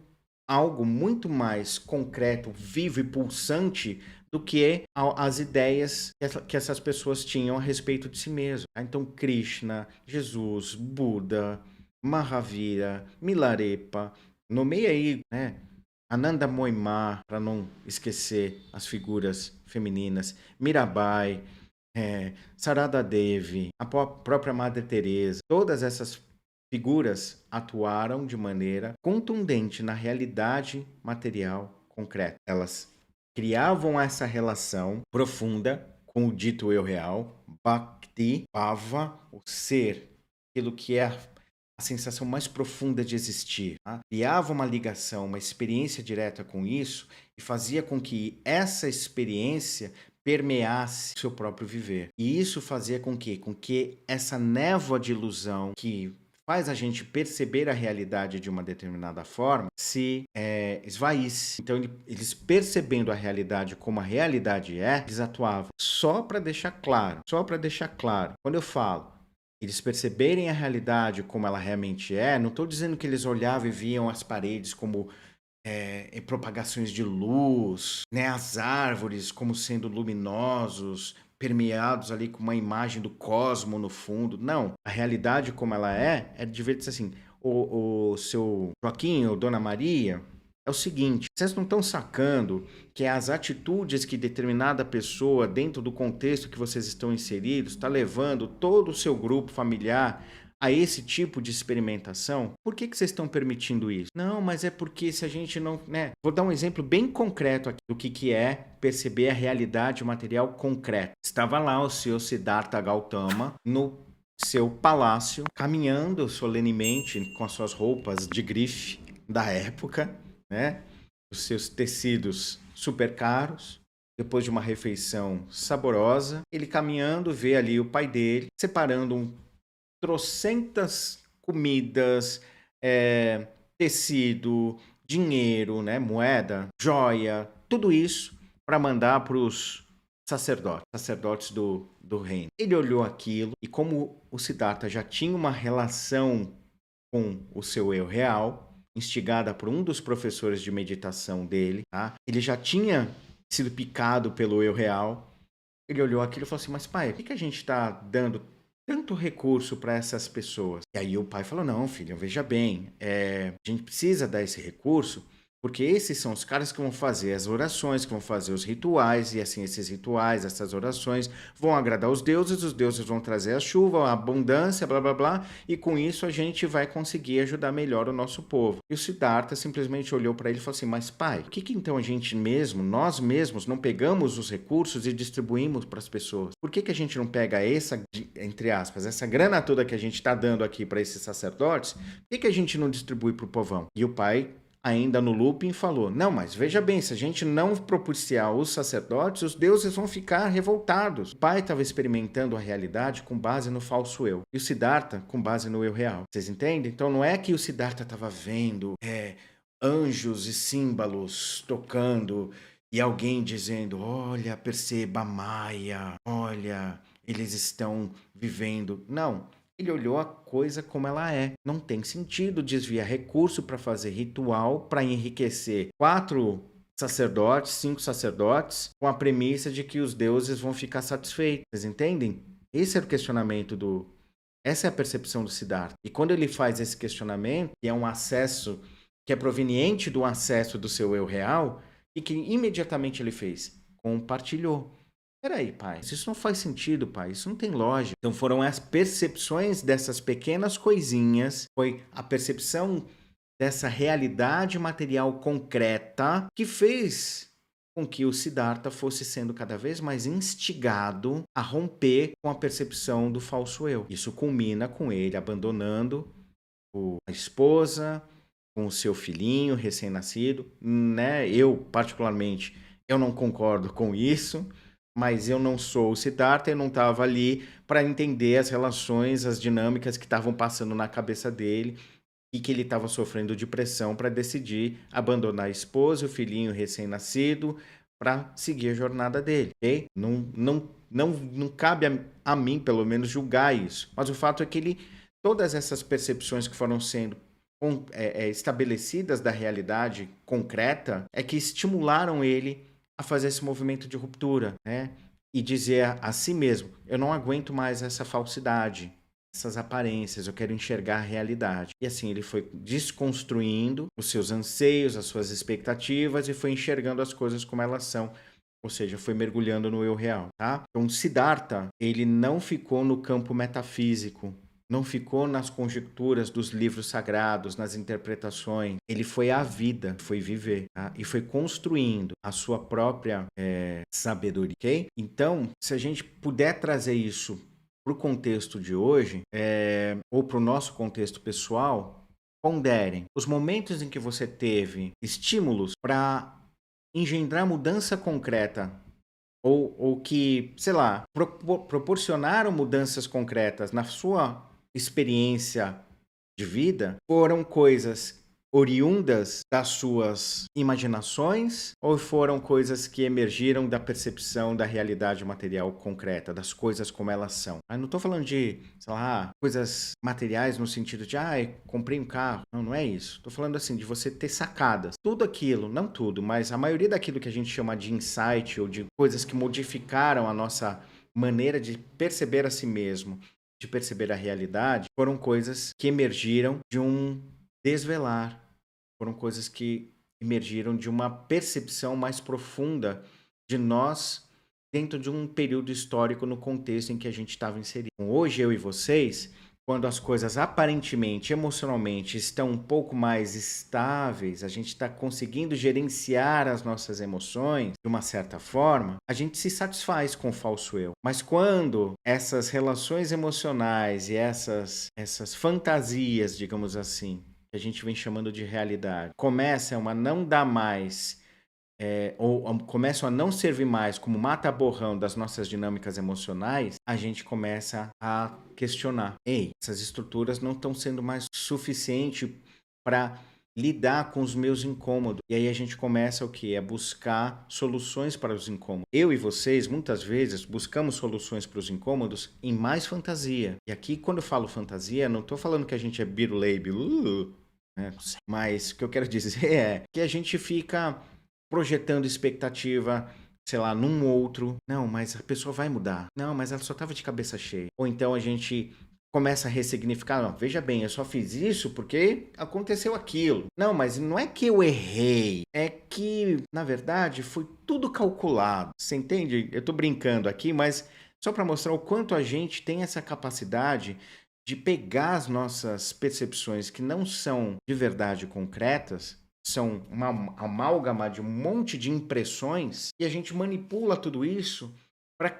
algo muito mais concreto, vivo e pulsante do que as ideias que essas pessoas tinham a respeito de si mesmo. Então, Krishna, Jesus, Buda, Mahavira, Milarepa, nomeia aí, né? Ananda Moimar, para não esquecer as figuras femininas, Mirabai, Sarada Devi, a própria Madre Teresa, todas essas figuras atuaram de maneira contundente na realidade material concreta. Elas criavam essa relação profunda com o dito eu real, Bhakti, Bhava, o ser, aquilo que é a sensação mais profunda de existir. Tá? Criava uma ligação, uma experiência direta com isso e fazia com que essa experiência permeasse o seu próprio viver. E isso fazia com que essa névoa de ilusão que faz a gente perceber a realidade de uma determinada forma se esvaísse. Então, eles percebendo a realidade como a realidade eles atuavam. Só para deixar claro. Quando eu falo eles perceberem a realidade como ela realmente é, não estou dizendo que eles olhavam e viam as paredes como propagações de luz, né, as árvores como sendo luminosos, permeados ali com uma imagem do cosmo no fundo. Não, a realidade como ela é de ver assim: o seu Joaquim ou Dona Maria, é o seguinte, vocês não estão sacando que as atitudes que determinada pessoa, dentro do contexto que vocês estão inseridos, está levando todo o seu grupo familiar a esse tipo de experimentação, por que vocês estão permitindo isso? Não, mas é porque se a gente não, né? Vou dar um exemplo bem concreto aqui do que é perceber a realidade material concreta. Estava lá o seu Siddhartha Gautama no seu palácio, caminhando solenemente com as suas roupas de grife da época, né? Os seus tecidos super caros. Depois de uma refeição saborosa, ele caminhando vê ali o pai dele separando trocentas comidas, tecido, dinheiro, né, moeda, joia, tudo isso para mandar para os sacerdotes do reino. Ele olhou aquilo e como o Siddhartha já tinha uma relação com o seu eu real, instigada por um dos professores de meditação dele, tá? Ele já tinha sido picado pelo eu real. Ele olhou aquilo e falou assim, mas pai, por que a gente está dando tanto recurso para essas pessoas? E aí o pai falou, não, filho, veja bem, a gente precisa dar esse recurso porque esses são os caras que vão fazer as orações, que vão fazer os rituais, e assim esses rituais, essas orações vão agradar os deuses vão trazer a chuva, a abundância, blá blá blá, e com isso a gente vai conseguir ajudar melhor o nosso povo. E o Siddhartha simplesmente olhou para ele e falou assim, mas pai, por que então a gente mesmo, nós mesmos, não pegamos os recursos e distribuímos para as pessoas? Por que a gente não pega essa, entre aspas, essa grana toda que a gente está dando aqui para esses sacerdotes, por que a gente não distribui para o povão? E o pai, ainda no looping, falou, não, mas veja bem, se a gente não propiciar os sacerdotes, os deuses vão ficar revoltados. O pai estava experimentando a realidade com base no falso eu, e o Siddhartha com base no eu real. Vocês entendem? Então não é que o Siddhartha estava vendo anjos e símbolos tocando e alguém dizendo, olha, perceba a Maia, olha, eles estão vivendo. Não. Ele olhou a coisa como ela é. Não tem sentido desviar recurso para fazer ritual, para enriquecer 4 sacerdotes, 5 sacerdotes, com a premissa de que os deuses vão ficar satisfeitos. Vocês entendem? Esse é o questionamento Essa é a percepção do Siddhartha. E quando ele faz esse questionamento, que é um acesso, que é proveniente do acesso do seu eu real, e que imediatamente ele fez? Compartilhou. Peraí, pai, isso não faz sentido, pai, isso não tem lógica. Então foram as percepções dessas pequenas coisinhas, foi a percepção dessa realidade material concreta que fez com que o Siddhartha fosse sendo cada vez mais instigado a romper com a percepção do falso eu. Isso culmina com ele abandonando a esposa, com o seu filhinho recém-nascido, né? Eu, particularmente, eu não concordo com isso, mas eu não sou o Siddhartha, eu não estava ali para entender as relações, as dinâmicas que estavam passando na cabeça dele e que ele estava sofrendo de pressão para decidir abandonar a esposa, o filhinho recém-nascido, para seguir a jornada dele, ok? Não cabe a mim, pelo menos, julgar isso. Mas o fato é que todas essas percepções que foram sendo estabelecidas da realidade concreta é que estimularam ele a fazer esse movimento de ruptura, né? E dizer a si mesmo, eu não aguento mais essa falsidade, essas aparências, eu quero enxergar a realidade. E assim ele foi desconstruindo os seus anseios, as suas expectativas e foi enxergando as coisas como elas são. Ou seja, foi mergulhando no eu real, tá? Então, Siddhartha, ele não ficou no campo metafísico, não ficou nas conjecturas dos livros sagrados, nas interpretações. Ele foi à vida, foi viver, tá? E foi construindo a sua própria sabedoria, ok? Então, se a gente puder trazer isso para o contexto de hoje, ou para o nosso contexto pessoal, ponderem os momentos em que você teve estímulos para engendrar mudança concreta ou que, sei lá, proporcionaram mudanças concretas na sua experiência de vida, foram coisas oriundas das suas imaginações ou foram coisas que emergiram da percepção da realidade material concreta, das coisas como elas são? Eu não estou falando de, sei lá, coisas materiais no sentido de, comprei um carro. Não, não é isso. Estou falando assim, de você ter sacadas. Tudo aquilo, não tudo, mas a maioria daquilo que a gente chama de insight ou de coisas que modificaram a nossa maneira de perceber a si mesmo, de perceber a realidade, foram coisas que emergiram de um desvelar, foram coisas que emergiram de uma percepção mais profunda de nós dentro de um período histórico no contexto em que a gente estava inserido. Hoje, eu e vocês, quando as coisas aparentemente, emocionalmente estão um pouco mais estáveis, a gente está conseguindo gerenciar as nossas emoções de uma certa forma, a gente se satisfaz com o falso eu. Mas quando essas relações emocionais e essas fantasias, digamos assim, que a gente vem chamando de realidade, começam a não dar mais ou começam a não servir mais como mata-borrão das nossas dinâmicas emocionais, a gente começa a questionar. Ei, essas estruturas não estão sendo mais suficiente para lidar com os meus incômodos. E aí a gente começa o quê? A buscar soluções para os incômodos. Eu e vocês, muitas vezes, buscamos soluções para os incômodos em mais fantasia. E aqui, quando eu falo fantasia, não estou falando que a gente é biruleibe, né? Mas o que eu quero dizer é que a gente fica projetando expectativa, sei lá, num outro. Não, mas a pessoa vai mudar. Não, mas ela só estava de cabeça cheia. Ou então a gente começa a ressignificar. Não, veja bem, eu só fiz isso porque aconteceu aquilo. Não, mas não é que eu errei. É que, na verdade, foi tudo calculado. Você entende? Eu tô brincando aqui, mas só para mostrar o quanto a gente tem essa capacidade de pegar as nossas percepções que não são de verdade concretas, são uma amálgama de um monte de impressões, e a gente manipula tudo isso para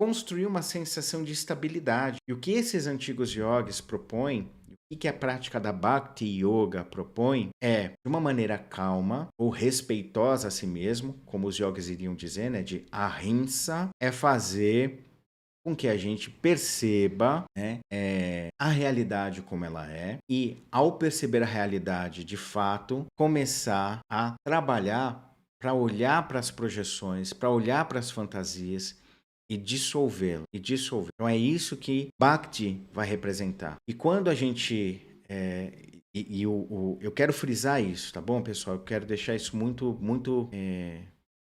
construir uma sensação de estabilidade. E o que esses antigos yogis propõem, o que a prática da Bhakti Yoga propõe, é, de uma maneira calma ou respeitosa a si mesmo, como os yogis iriam dizer, né, de ahimsa, é fazer com que a gente perceba, né, a realidade como ela é e, ao perceber a realidade de fato, começar a trabalhar para olhar para as projeções, para olhar para as fantasias e dissolvê-lo, e dissolver. Então é isso que Bhakti vai representar. E quando a gente eu quero frisar isso, tá bom, pessoal? Eu quero deixar isso muito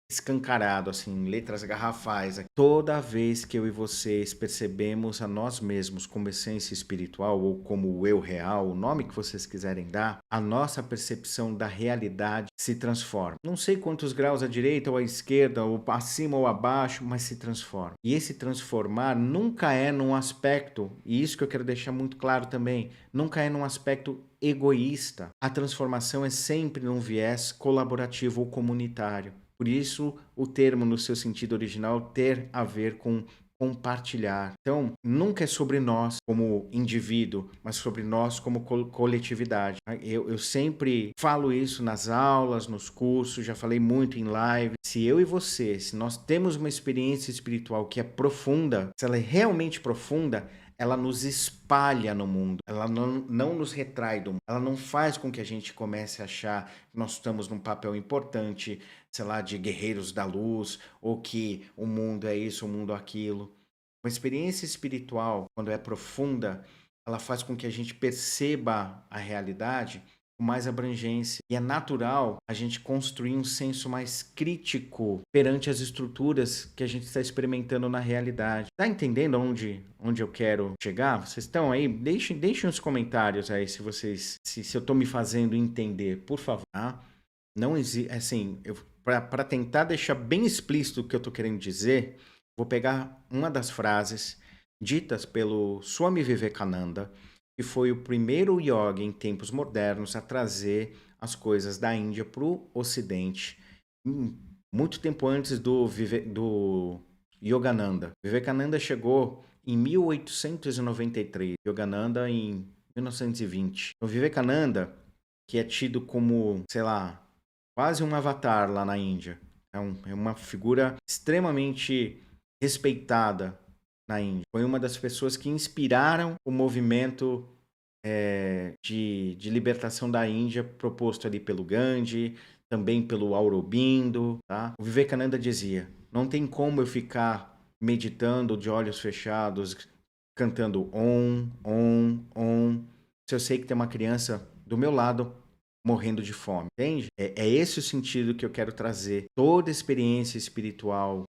escancarado, assim, letras garrafais. Toda vez que eu e vocês percebemos a nós mesmos como essência espiritual ou como o eu real, o nome que vocês quiserem dar, a nossa percepção da realidade se transforma. Não sei quantos graus à direita ou à esquerda, ou acima ou abaixo, mas se transforma. E esse transformar nunca é num aspecto, e isso que eu quero deixar muito claro também, nunca é num aspecto egoísta. A transformação é sempre num viés colaborativo ou comunitário. Por isso, o termo, no seu sentido original, ter a ver com compartilhar. Então, nunca é sobre nós como indivíduo, mas sobre nós como coletividade. Eu sempre falo isso nas aulas, nos cursos, já falei muito em live. Se eu e você, se nós temos uma experiência espiritual que é profunda, se ela é realmente profunda, ela nos espalha no mundo, ela não nos retrai do mundo, ela não faz com que a gente comece a achar que nós estamos num papel importante, sei lá, de guerreiros da luz, ou que o mundo é isso, o mundo é aquilo. Uma experiência espiritual, quando é profunda, ela faz com que a gente perceba a realidade com mais abrangência. E é natural a gente construir um senso mais crítico perante as estruturas que a gente está experimentando na realidade. Tá entendendo onde eu quero chegar? Vocês estão aí? Deixem os comentários aí se eu estou me fazendo entender, por favor. Tá? Não existe, assim, para tentar deixar bem explícito o que eu estou querendo dizer, vou pegar uma das frases ditas pelo Swami Vivekananda, que foi o primeiro yogi em tempos modernos a trazer as coisas da Índia para o Ocidente, muito tempo antes do Yogananda. Vivekananda chegou em 1893, Yogananda em 1920. O Vivekananda, que é tido como, sei lá, quase um avatar lá na Índia. É uma figura extremamente respeitada na Índia. Foi uma das pessoas que inspiraram o movimento de libertação da Índia proposto ali pelo Gandhi, também pelo Aurobindo. Tá? O Vivekananda dizia, não tem como eu ficar meditando de olhos fechados, cantando Om, Om, Om, se eu sei que tem uma criança do meu lado morrendo de fome, entende? É esse o sentido que eu quero trazer. Toda experiência espiritual,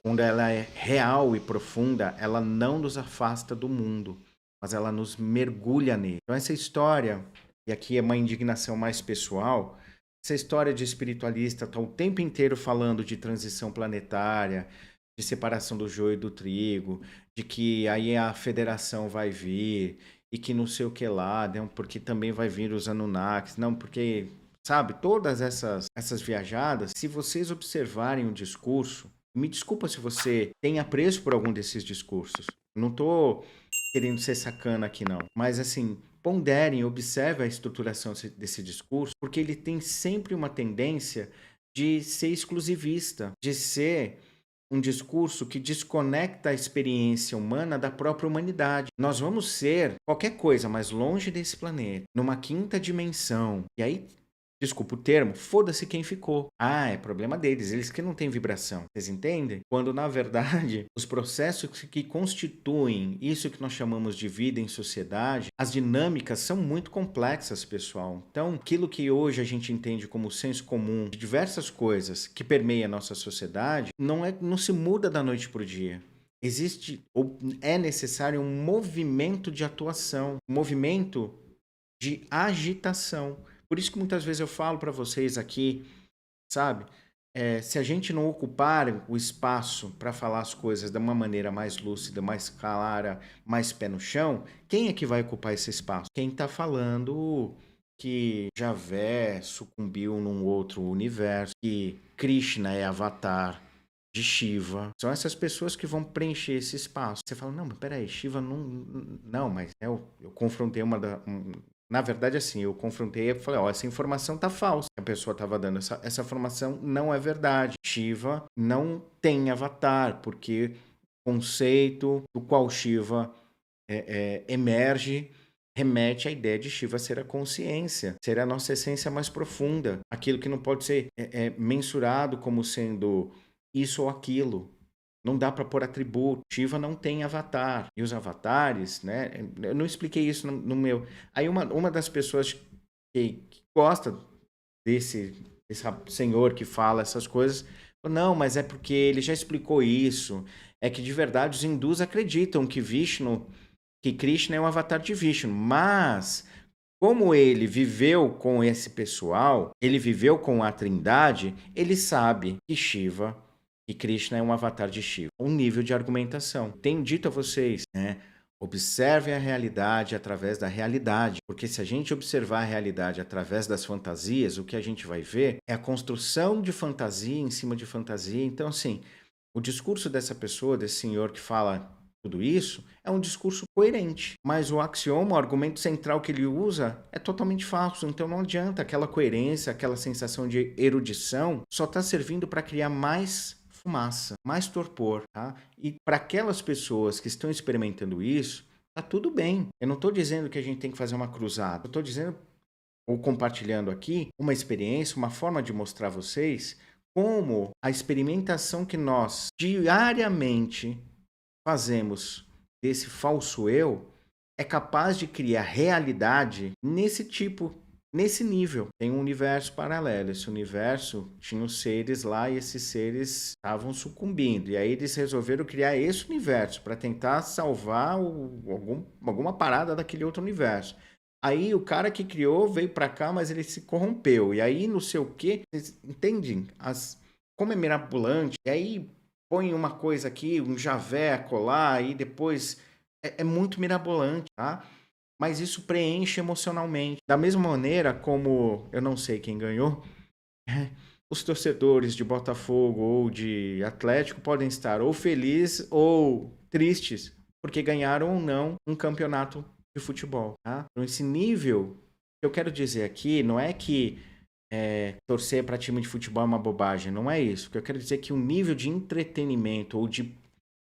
quando ela é real e profunda, ela não nos afasta do mundo, mas ela nos mergulha nele. Então essa história, e aqui é uma indignação mais pessoal, essa história de espiritualista está o tempo inteiro falando de transição planetária, de separação do joio e do trigo, de que aí a federação vai vir e que não sei o que lá, não, porque também vai vir os Anunnakis, não, porque, sabe, todas essas viajadas, se vocês observarem o discurso, me desculpa se você tem apreço por algum desses discursos, não tô querendo ser sacana aqui não, mas assim, ponderem, observem a estruturação desse discurso, porque ele tem sempre uma tendência de ser exclusivista, de ser um discurso que desconecta a experiência humana da própria humanidade. Nós vamos ser qualquer coisa mais longe desse planeta, numa quinta dimensão. E aí, desculpa o termo, foda-se quem ficou. Ah, é problema deles, eles que não têm vibração. Vocês entendem? Quando, na verdade, os processos que constituem isso que nós chamamos de vida em sociedade, as dinâmicas são muito complexas, pessoal. Então, aquilo que hoje a gente entende como senso comum de diversas coisas que permeia a nossa sociedade, não se muda da noite para o dia. Existe ou é necessário um movimento de atuação, um movimento de agitação. Por isso que muitas vezes eu falo para vocês aqui, sabe? Se a gente não ocupar o espaço para falar as coisas de uma maneira mais lúcida, mais clara, mais pé no chão, quem é que vai ocupar esse espaço? Quem está falando que Javé sucumbiu num outro universo, que Krishna é avatar de Shiva. São essas pessoas que vão preencher esse espaço. Você fala, não, mas peraí, Shiva não... Não, mas eu confrontei na verdade, assim, eu confrontei e falei, ó, essa informação tá falsa. A pessoa estava dando essa informação não é verdade. Shiva não tem avatar, porque o conceito do qual Shiva emerge remete à ideia de Shiva ser a consciência, ser a nossa essência mais profunda, aquilo que não pode ser mensurado como sendo isso ou aquilo. Não dá para pôr atributo. Shiva não tem avatar. E os avatares, né? Eu não expliquei isso no meu. Aí uma das pessoas que gosta desse senhor que fala essas coisas, falou, não, mas é porque ele já explicou isso. É que de verdade os hindus acreditam que Krishna é um avatar de Vishnu, mas como ele viveu com esse pessoal, ele viveu com a Trindade, ele sabe que Shiva e Krishna é um avatar de Shiva. Um nível de argumentação. Tenho dito a vocês, né? Observem a realidade através da realidade, porque se a gente observar a realidade através das fantasias, o que a gente vai ver é a construção de fantasia em cima de fantasia. Então, assim, o discurso dessa pessoa, desse senhor que fala tudo isso, é um discurso coerente, mas o axioma, o argumento central que ele usa é totalmente falso, então não adianta aquela coerência, aquela sensação de erudição, só está servindo para criar mais fumaça, mais torpor, tá? E para aquelas pessoas que estão experimentando isso, tá tudo bem. Eu não estou dizendo que a gente tem que fazer uma cruzada. Eu estou dizendo, ou compartilhando aqui, uma experiência, uma forma de mostrar a vocês como a experimentação que nós diariamente fazemos desse falso eu é capaz de criar realidade nesse nível. Tem um universo paralelo. Esse universo tinha os seres lá e esses seres estavam sucumbindo. E aí eles resolveram criar esse universo para tentar salvar alguma parada daquele outro universo. Aí o cara que criou veio para cá, mas ele se corrompeu. E aí não sei o quê. Vocês entendem? Como é mirabolante. E aí põe uma coisa aqui, um javé a colar, e depois é muito mirabolante, tá? Mas isso preenche emocionalmente. Da mesma maneira como, eu não sei quem ganhou, os torcedores de Botafogo ou de Atlético podem estar ou felizes ou tristes, porque ganharam ou não um campeonato de futebol, tá? Então esse nível, que eu quero dizer aqui, não é que torcer para time de futebol é uma bobagem, não é isso. O que eu quero dizer é que o nível de entretenimento ou de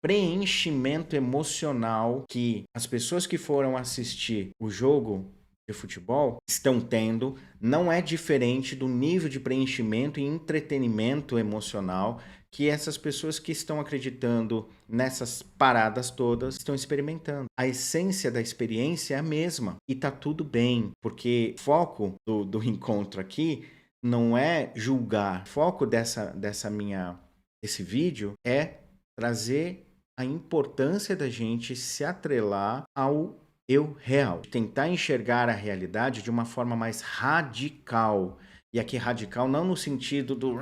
preenchimento emocional que as pessoas que foram assistir o jogo de futebol estão tendo não é diferente do nível de preenchimento e entretenimento emocional que essas pessoas que estão acreditando nessas paradas todas estão experimentando. A essência da experiência é a mesma e tá tudo bem, porque o foco do encontro aqui não é julgar. O foco desse vídeo é trazer a importância da gente se atrelar ao eu real. Tentar enxergar a realidade de uma forma mais radical. E aqui radical não no sentido do...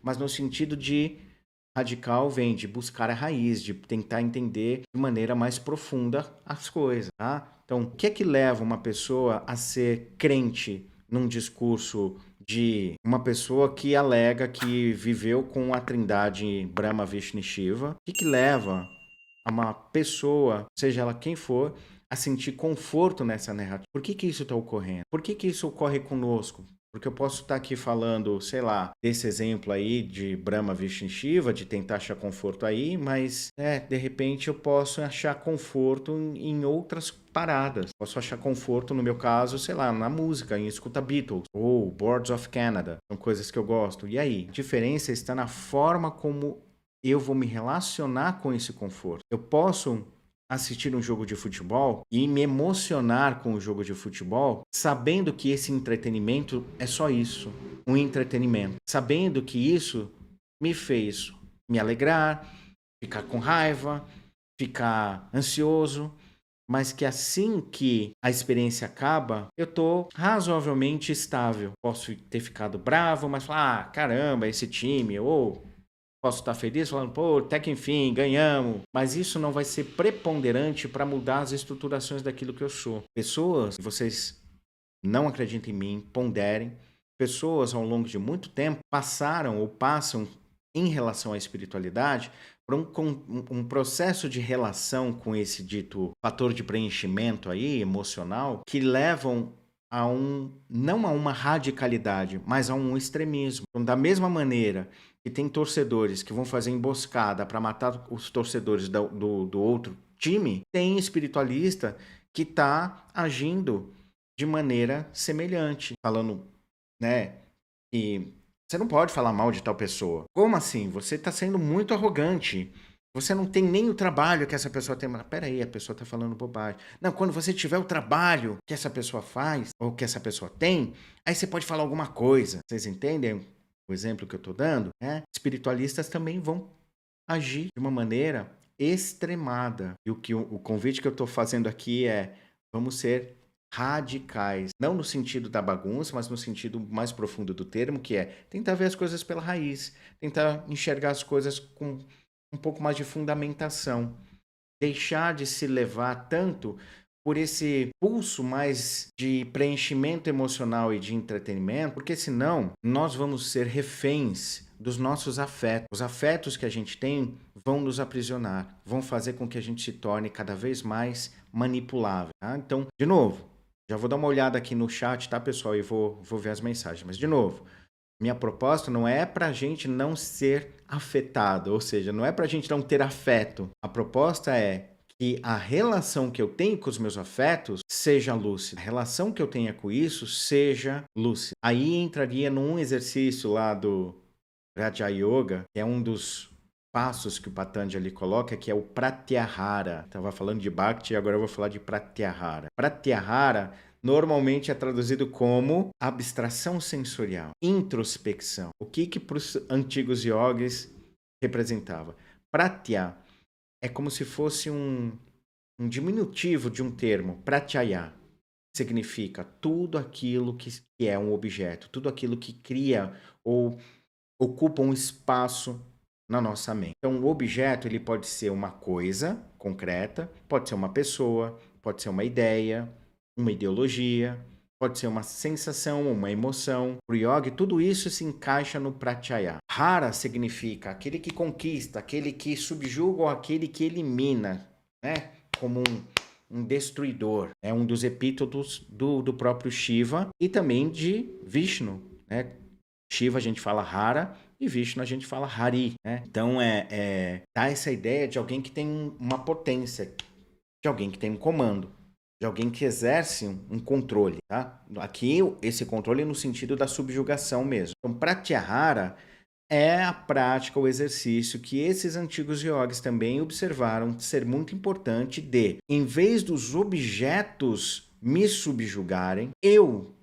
mas no sentido de Radical vem de buscar a raiz, de tentar entender de maneira mais profunda as coisas, tá? Então, o que é que leva uma pessoa a ser crente num discurso de uma pessoa que alega que viveu com a trindade Brahma, Vishnu e Shiva? O que leva a uma pessoa, seja ela quem for, a sentir conforto nessa narrativa? Por que isso está ocorrendo? Por que isso ocorre conosco? Porque eu posso estar aqui falando, sei lá, desse exemplo aí de Brahma, Vishnu e Shiva, de tentar achar conforto aí, mas, de repente eu posso achar conforto em outras paradas. Posso achar conforto, no meu caso, sei lá, na música, em escutar Beatles ou Boards of Canada. São coisas que eu gosto. E aí? A diferença está na forma como eu vou me relacionar com esse conforto. Eu posso assistir um jogo de futebol e me emocionar com o jogo de futebol, sabendo que esse entretenimento é só isso, um entretenimento. Sabendo que isso me fez me alegrar, ficar com raiva, ficar ansioso, mas que assim que a experiência acaba, eu tô razoavelmente estável. Posso ter ficado bravo, mas falar, caramba, esse time, ou posso estar feliz falando, pô, até que enfim, ganhamos. Mas isso não vai ser preponderante para mudar as estruturações daquilo que eu sou. Pessoas, se vocês não acreditam em mim, ponderem. Pessoas ao longo de muito tempo passaram ou passam em relação à espiritualidade por um processo de relação com esse dito fator de preenchimento aí, emocional, que levam a não a uma radicalidade, mas a um extremismo. Então, da mesma maneira que tem torcedores que vão fazer emboscada para matar os torcedores do outro time, tem espiritualista que está agindo de maneira semelhante, falando, né, que você não pode falar mal de tal pessoa. Como assim? Você está sendo muito arrogante. Você não tem nem o trabalho que essa pessoa tem. Mas peraí, a pessoa está falando bobagem. Não, quando você tiver o trabalho que essa pessoa faz, ou que essa pessoa tem, aí você pode falar alguma coisa. Vocês entendem o exemplo que eu estou dando? Né? Espiritualistas também vão agir de uma maneira extremada. E o convite que eu estou fazendo aqui é: vamos ser radicais, não no sentido da bagunça, mas no sentido mais profundo do termo, que é tentar ver as coisas pela raiz, tentar enxergar as coisas com um pouco mais de fundamentação, deixar de se levar tanto por esse pulso mais de preenchimento emocional e de entretenimento, porque senão nós vamos ser reféns dos nossos afetos. Os afetos que a gente tem vão nos aprisionar, vão fazer com que a gente se torne cada vez mais manipulável. Tá? Então, de novo, já vou dar uma olhada aqui no chat, tá, pessoal? E vou ver as mensagens. Mas, de novo, minha proposta não é para a gente não ser afetado, ou seja, não é para a gente não ter afeto. A proposta é que a relação que eu tenho com os meus afetos seja lúcida. A relação que eu tenha com isso seja lúcida. Aí entraria num exercício lá do Raja Yoga, que é um dos passos que o Patanjali coloca, que é o Pratyahara. Estava falando de Bhakti e agora eu vou falar de Pratyahara. Pratyahara normalmente é traduzido como abstração sensorial, introspecção. O que para os antigos yogis representava? Pratya é como se fosse um diminutivo de um termo, pratyaya. Significa tudo aquilo que é um objeto, tudo aquilo que cria ou ocupa um espaço na nossa mente. Então, o objeto ele pode ser uma coisa concreta, pode ser uma pessoa, pode ser uma ideia, uma ideologia, pode ser uma sensação, uma emoção. Para o yoga, tudo isso se encaixa no pratyaya. Hara significa aquele que conquista, aquele que subjuga ou aquele que elimina, né? Como um destruidor. É um dos epítetos do próprio Shiva e também de Vishnu, né? Shiva a gente fala Hara e Vishnu a gente fala Hari, né? Então dá essa ideia de alguém que tem uma potência, de alguém que tem um comando, de alguém que exerce um controle, tá? Aqui esse controle é no sentido da subjugação mesmo. Então Pratyahara é a prática, o exercício que esses antigos yogis também observaram ser muito importante de, em vez dos objetos me subjugarem, eu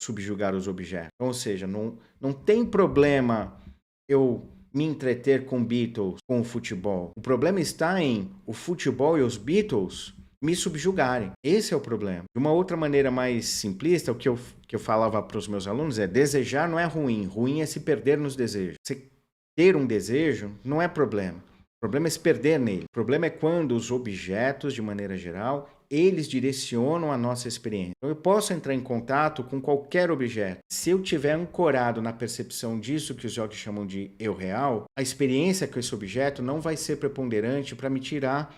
subjugar os objetos. Ou seja, não tem problema eu me entreter com Beatles, com o futebol. O problema está em o futebol e os Beatles me subjugarem. Esse é o problema. De uma outra maneira mais simplista, o que eu falava para os meus alunos é: desejar não é ruim. Ruim é se perder nos desejos. Você ter um desejo não é problema. O problema é se perder nele. O problema é quando os objetos, de maneira geral, eles direcionam a nossa experiência. Então, eu posso entrar em contato com qualquer objeto. Se eu tiver ancorado na percepção disso que os jogos chamam de eu real, a experiência com esse objeto não vai ser preponderante para me tirar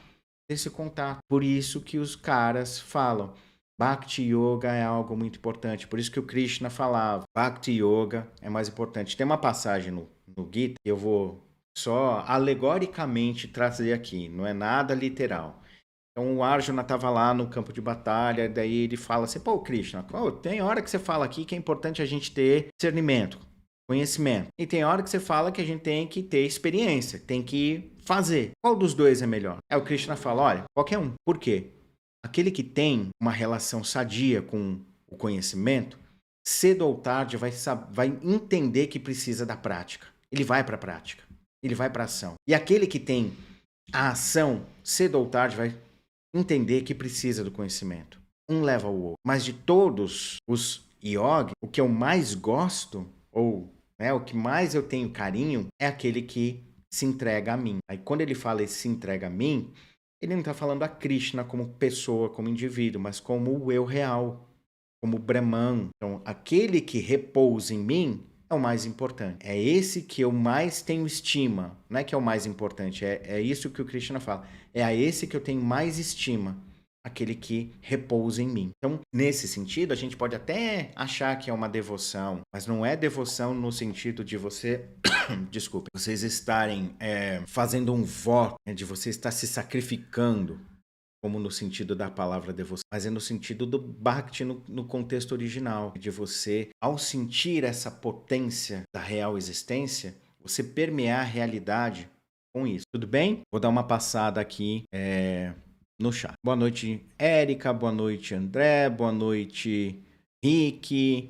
desse contato. Por isso que os caras falam, Bhakti Yoga é algo muito importante. Por isso que o Krishna falava, Bhakti Yoga é mais importante. Tem uma passagem no Gita que eu vou só alegoricamente trazer aqui, não é nada literal. Então o Arjuna estava lá no campo de batalha, daí ele fala assim, pô, Krishna, tem hora que você fala aqui que é importante a gente ter discernimento, conhecimento. E tem hora que você fala que a gente tem que ter experiência, tem que fazer. Qual dos dois é melhor? Aí o Krishna fala, olha, qualquer um. Por quê? Aquele que tem uma relação sadia com o conhecimento, cedo ou tarde vai entender que precisa da prática. Ele vai para a prática, ele vai para a ação. E aquele que tem a ação, cedo ou tarde vai entender que precisa do conhecimento. Um leva ao outro. Mas de todos os yogi, o que eu mais gosto, ou o que mais eu tenho carinho, é aquele que se entrega a mim. Aí quando ele fala esse se entrega a mim, ele não está falando a Krishna como pessoa, como indivíduo, mas como o eu real, como o Brahman. Então, aquele que repousa em mim é o mais importante. É esse que eu mais tenho estima. Não é que é o mais importante, é isso que o Krishna fala. É a esse que eu tenho mais estima. Aquele que repousa em mim. Então, nesse sentido, a gente pode até achar que é uma devoção, mas não é devoção no sentido de você, desculpe, vocês estarem fazendo um voto, de você estar se sacrificando, como no sentido da palavra devoção, mas é no sentido do Bhakti no contexto original, de você, ao sentir essa potência da real existência, você permear a realidade com isso. Tudo bem? Vou dar uma passada aqui no chat. Boa noite, Érica. Boa noite, André. Boa noite, Rick.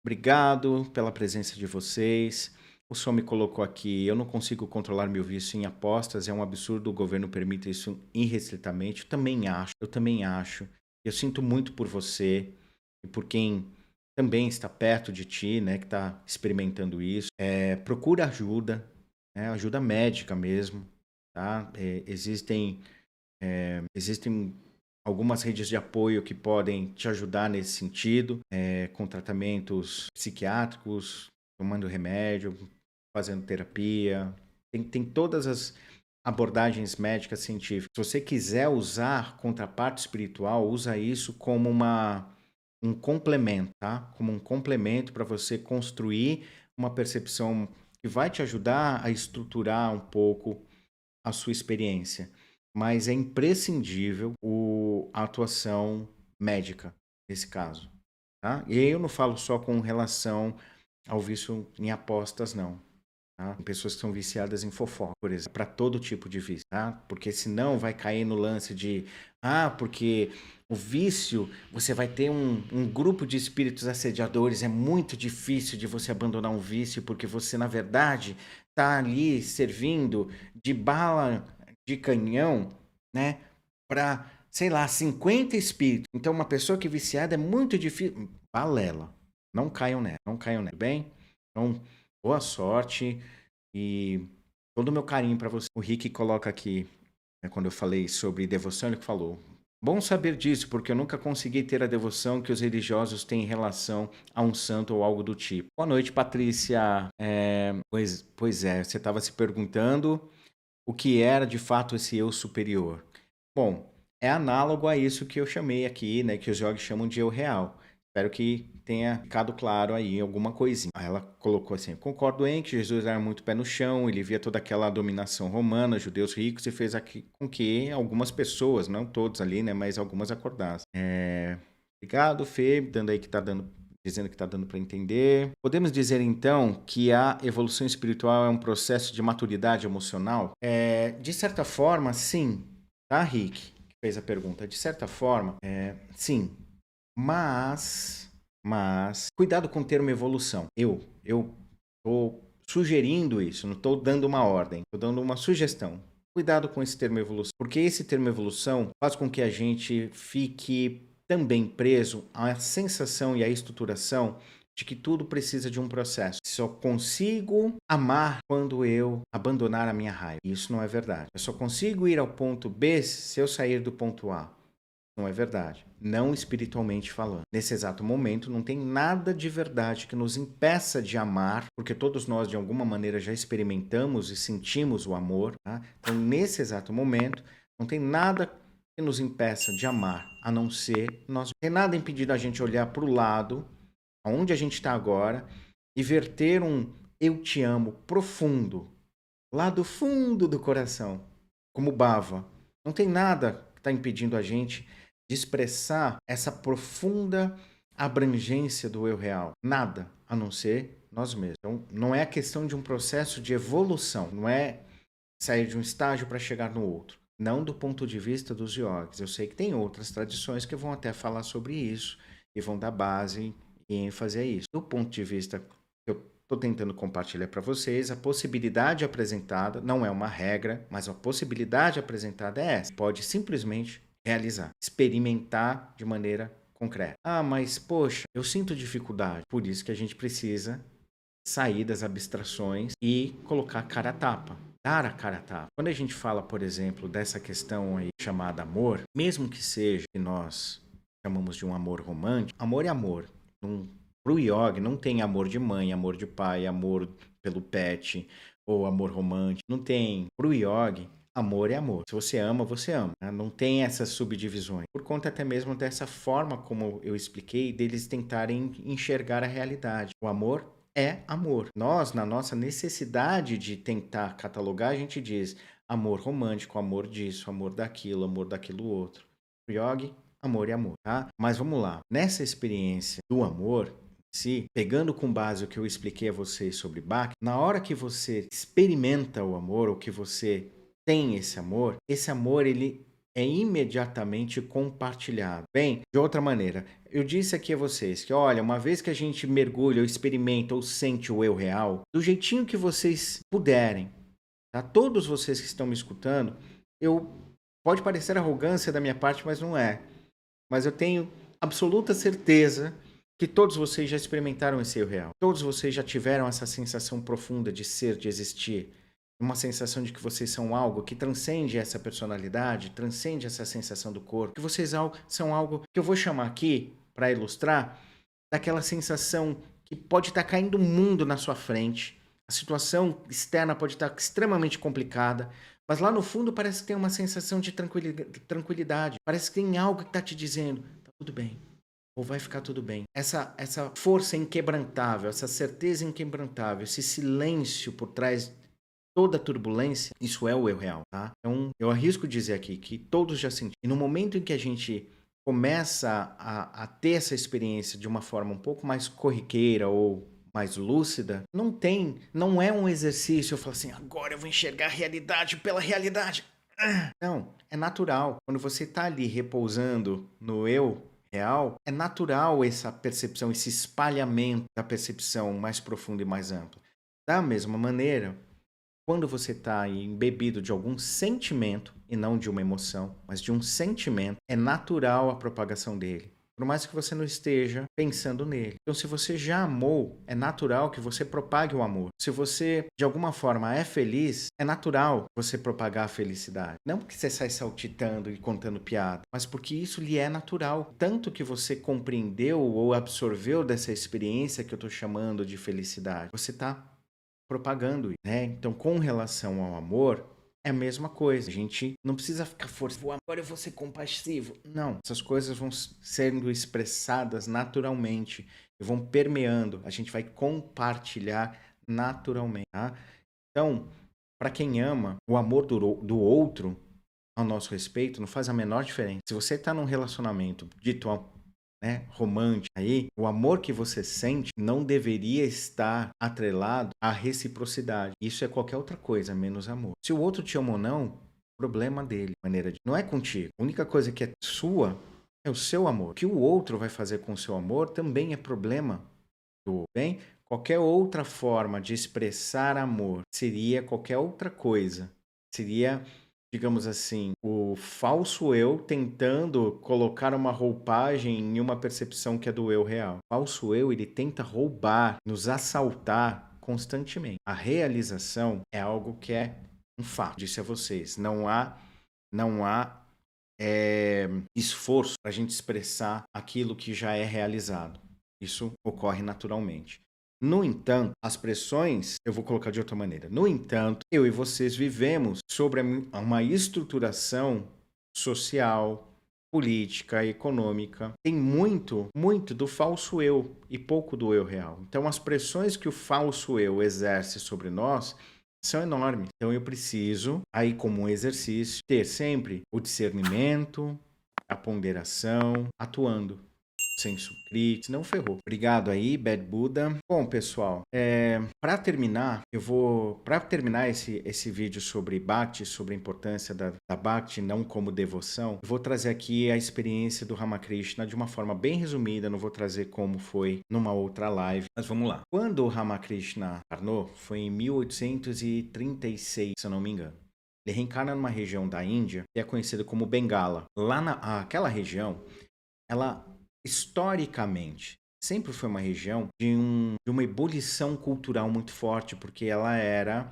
Obrigado pela presença de vocês. O senhor me colocou aqui, eu não consigo controlar meu vício em apostas, é um absurdo, o governo permite isso irrestritamente. Eu também acho. Eu sinto muito por você e por quem também está perto de ti, né, que está experimentando isso. Procura ajuda, ajuda médica mesmo, tá? Existem algumas redes de apoio que podem te ajudar nesse sentido, com tratamentos psiquiátricos, tomando remédio, fazendo terapia. Tem todas as abordagens médicas científicas. Se você quiser usar contraparte espiritual, usa isso como um complemento, tá? Como um complemento para você construir uma percepção que vai te ajudar a estruturar um pouco a sua experiência. Mas é imprescindível a atuação médica nesse caso, tá? E eu não falo só com relação ao vício em apostas, não. Tá? Tem pessoas que são viciadas em fofoca, por exemplo, para todo tipo de vício, tá? Porque senão vai cair no lance de, porque o vício, você vai ter um grupo de espíritos assediadores, é muito difícil de você abandonar um vício, porque você, na verdade, tá ali servindo de bala de canhão, né, para, sei lá, 50 espíritos. Então, uma pessoa que é viciada é muito difícil. Balela. Não caiam nela, não caiam nela, bem? Então, boa sorte e todo o meu carinho para você. O Rick coloca aqui, quando eu falei sobre devoção, ele falou: bom saber disso, porque eu nunca consegui ter a devoção que os religiosos têm em relação a um santo ou algo do tipo. Boa noite, Patrícia. Pois é, você estava se perguntando o que era de fato esse eu superior. Bom, é análogo a isso que eu chamei aqui, né, que os jogos chamam de eu real. Espero que tenha ficado claro aí alguma coisinha. Aí ela colocou assim: concordo em que Jesus era muito pé no chão, ele via toda aquela dominação romana, judeus ricos, e fez aqui com que algumas pessoas, não todos ali, né, mas algumas acordassem. Obrigado, Fê, dizendo que está dando para entender. Podemos dizer, então, que a evolução espiritual é um processo de maturidade emocional? De certa forma, sim. Tá, Rick? Que fez a pergunta. De certa forma, sim. Mas, cuidado com o termo evolução. Eu estou sugerindo isso, não estou dando uma ordem, estou dando uma sugestão. Cuidado com esse termo evolução, porque esse termo evolução faz com que a gente fique também preso à sensação e à estruturação de que tudo precisa de um processo. Só consigo amar quando eu abandonar a minha raiva. Isso não é verdade. Eu só consigo ir ao ponto B se eu sair do ponto A. Não é verdade. Não espiritualmente falando. Nesse exato momento, não tem nada de verdade que nos impeça de amar, porque todos nós, de alguma maneira, já experimentamos e sentimos o amor. Tá? Então, nesse exato momento, não tem nada que nos impeça de amar, a não ser nós. Não tem nada impedindo a gente olhar para o lado, aonde a gente está agora, e verter um eu te amo profundo, lá do fundo do coração, como bava. Não tem nada que está impedindo a gente de expressar essa profunda abrangência do eu real. Nada, a não ser nós mesmos. Então, não é a questão de um processo de evolução, não é sair de um estágio para chegar no outro. Não do ponto de vista dos yogis. Eu sei que tem outras tradições que vão até falar sobre isso e vão dar base e ênfase a isso. Do ponto de vista que eu estou tentando compartilhar para vocês, a possibilidade apresentada não é uma regra, mas a possibilidade apresentada é essa. Pode simplesmente realizar, experimentar de maneira concreta. Ah, mas poxa, eu sinto dificuldade. Por isso que a gente precisa sair das abstrações e colocar a cara a tapa. Dar a cara a tapa. Quando a gente fala, por exemplo, dessa questão aí chamada amor, mesmo que seja que nós chamamos de um amor romântico, amor é amor. Pro yogi não tem amor de mãe, amor de pai, amor pelo pet ou amor romântico. Não tem. Pro yogi, amor é amor. Se você ama, você ama. Né? Não tem essas subdivisões. Por conta até mesmo dessa forma como eu expliquei, deles tentarem enxergar a realidade. O amor é amor. Nós, na nossa necessidade de tentar catalogar, a gente diz amor romântico, amor disso, amor daquilo outro. O yogi, amor é amor, tá? Mas vamos lá. Nessa experiência do amor, se pegando com base o que eu expliquei a vocês sobre Bach, na hora que você experimenta o amor, ou que você tem esse amor ele é imediatamente compartilhado. Bem, de outra maneira, eu disse aqui a vocês que, olha, uma vez que a gente mergulha, ou experimenta, ou sente o eu real, do jeitinho que vocês puderem, tá? Todos vocês que estão me escutando, pode parecer arrogância da minha parte, mas não é. Mas eu tenho absoluta certeza que todos vocês já experimentaram esse eu real. Todos vocês já tiveram essa sensação profunda de ser, de existir. Uma sensação de que vocês são algo que transcende essa personalidade, transcende essa sensação do corpo. Que vocês são algo que eu vou chamar aqui, para ilustrar, daquela sensação que pode estar caindo o mundo na sua frente. A situação externa pode estar extremamente complicada, mas lá no fundo parece que tem uma sensação de tranquilidade. Parece que tem algo que está te dizendo, tá tudo bem, ou vai ficar tudo bem. Essa força inquebrantável, essa certeza inquebrantável, esse silêncio por trás de toda a turbulência, isso é o eu real, tá? Então, eu arrisco dizer aqui que todos já sentiram. E no momento em que a gente começa a ter essa experiência de uma forma um pouco mais corriqueira ou mais lúcida, não é um exercício, eu falo assim, agora eu vou enxergar a realidade pela realidade. Não, é natural. Quando você está ali repousando no eu real, é natural essa percepção, esse espalhamento da percepção mais profunda e mais ampla. Da mesma maneira, quando você está embebido de algum sentimento, e não de uma emoção, mas de um sentimento, é natural a propagação dele. Por mais que você não esteja pensando nele. Então, se você já amou, é natural que você propague o amor. Se você, de alguma forma, é feliz, é natural você propagar a felicidade. Não porque você sai saltitando e contando piada, mas porque isso lhe é natural. Tanto que você compreendeu ou absorveu dessa experiência que eu estou chamando de felicidade. Você está propagando isso, né? Então, com relação ao amor, é a mesma coisa. A gente não precisa ficar forçando, agora eu vou ser compassivo. Não, essas coisas vão sendo expressadas naturalmente e vão permeando. A gente vai compartilhar naturalmente, tá? Então, para quem ama, o amor do outro ao nosso respeito não faz a menor diferença. Se você está num relacionamento dito romântico, aí o amor que você sente não deveria estar atrelado à reciprocidade. Isso é qualquer outra coisa, menos amor. Se o outro te ama ou não, problema dele, não é contigo. A única coisa que é sua é o seu amor. O que o outro vai fazer com o seu amor também é problema do bem. Qualquer outra forma de expressar amor seria qualquer outra coisa. Seria digamos assim, o falso eu tentando colocar uma roupagem em uma percepção que é do eu real. O falso eu, ele tenta roubar, nos assaltar constantemente. A realização é algo que é um fato. Disse a vocês, não há esforço para a gente expressar aquilo que já é realizado. Isso ocorre naturalmente. No entanto, as pressões, eu vou colocar de outra maneira. No entanto, eu e vocês vivemos sobre uma estruturação social, política, econômica. Tem muito, muito do falso eu e pouco do eu real. Então, as pressões que o falso eu exerce sobre nós são enormes. Então, eu preciso, aí como um exercício, ter sempre o discernimento, a ponderação, atuando. Senso crítico, senão ferrou. Obrigado aí, Bad Buda. Bom, pessoal, para terminar, para terminar esse vídeo sobre Bhakti, sobre a importância da Bhakti não como devoção, eu vou trazer aqui a experiência do Ramakrishna de uma forma bem resumida, não vou trazer como foi numa outra live, mas vamos lá. Quando o Ramakrishna encarnou, foi em 1836, se eu não me engano. Ele reencarna numa região da Índia que é conhecida como Bengala. Lá naquela região, ela historicamente sempre foi uma região de uma ebulição cultural muito forte, porque ela era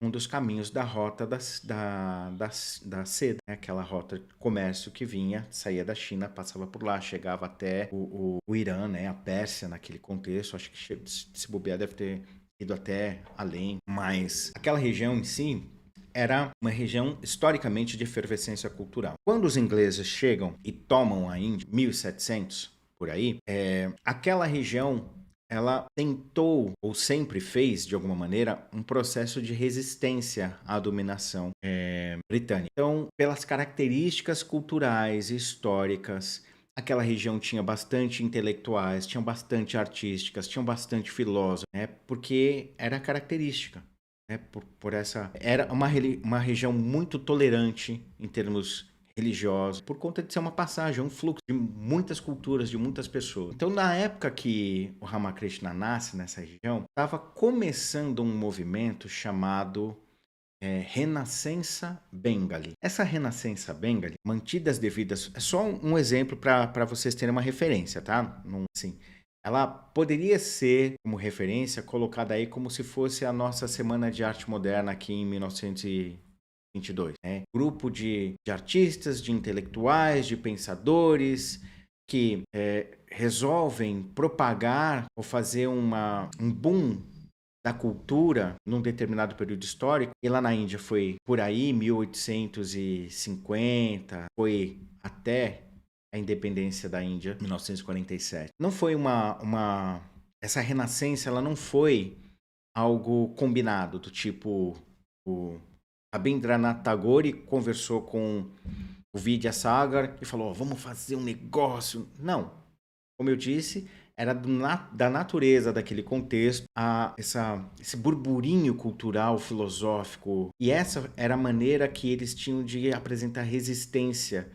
um dos caminhos da rota da seda, né? Aquela rota de comércio que saía da China, passava por lá, chegava até o Irã, né? A Pérsia naquele contexto, acho que se bobear deve ter ido até além, mas aquela região em si era uma região historicamente de efervescência cultural. Quando os ingleses chegam e tomam a Índia, 1700, por aí, aquela região ela tentou, ou sempre fez, de alguma maneira, um processo de resistência à dominação britânica. Então, pelas características culturais e históricas, aquela região tinha bastante intelectuais, tinha bastante artísticas, tinha bastante filósofos, né? Porque era característica. Né? Por essa era uma região muito tolerante em termos religiosos, por conta de ser uma passagem, um fluxo de muitas culturas, de muitas pessoas. Então, na época que o Ramakrishna nasce nessa região, estava começando um movimento chamado Renascença Bengali. Essa Renascença Bengali, mantidas devidas, é só um exemplo para vocês terem uma referência, tá? Não, assim, ela poderia ser, como referência, colocada aí como se fosse a nossa Semana de Arte Moderna aqui em 1922. Né? Grupo de artistas, de intelectuais, de pensadores que resolvem propagar ou fazer um boom da cultura num determinado período histórico. E lá na Índia foi por aí, 1850, foi até a independência da Índia, 1947. Não foi essa renascença, ela não foi algo combinado, do tipo o Rabindranath Tagore conversou com o Vidyasagar e falou, vamos fazer um negócio. Não. Como eu disse, era da natureza daquele contexto esse burburinho cultural, filosófico. E essa era a maneira que eles tinham de apresentar resistência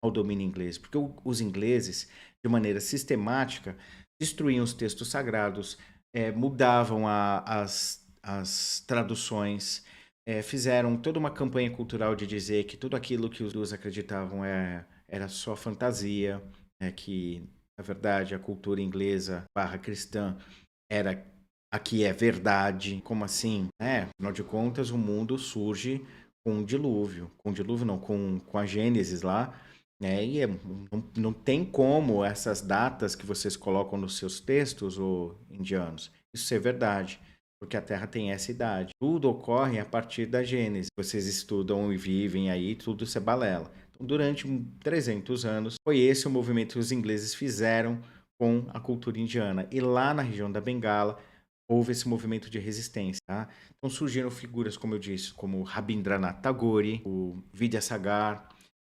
ao domínio inglês. Porque os ingleses, de maneira sistemática, destruíam os textos sagrados, mudavam as traduções, fizeram toda uma campanha cultural de dizer que tudo aquilo que os dois acreditavam era só fantasia, que na verdade a cultura inglesa barra cristã era a que é verdade. Como assim? Afinal de contas, o mundo surge com um dilúvio. Com um dilúvio não, com a Gênesis lá. E não tem como essas datas que vocês colocam nos seus textos, ou indianos, isso ser verdade. Porque a Terra tem essa idade. Tudo ocorre a partir da Gênesis. Vocês estudam e vivem aí, tudo isso é balela. Então, durante 300 anos, foi esse o movimento que os ingleses fizeram com a cultura indiana. E lá na região da Bengala, houve esse movimento de resistência. Tá? Então surgiram figuras, como eu disse, como Rabindranath Tagore, o Vidyasagar.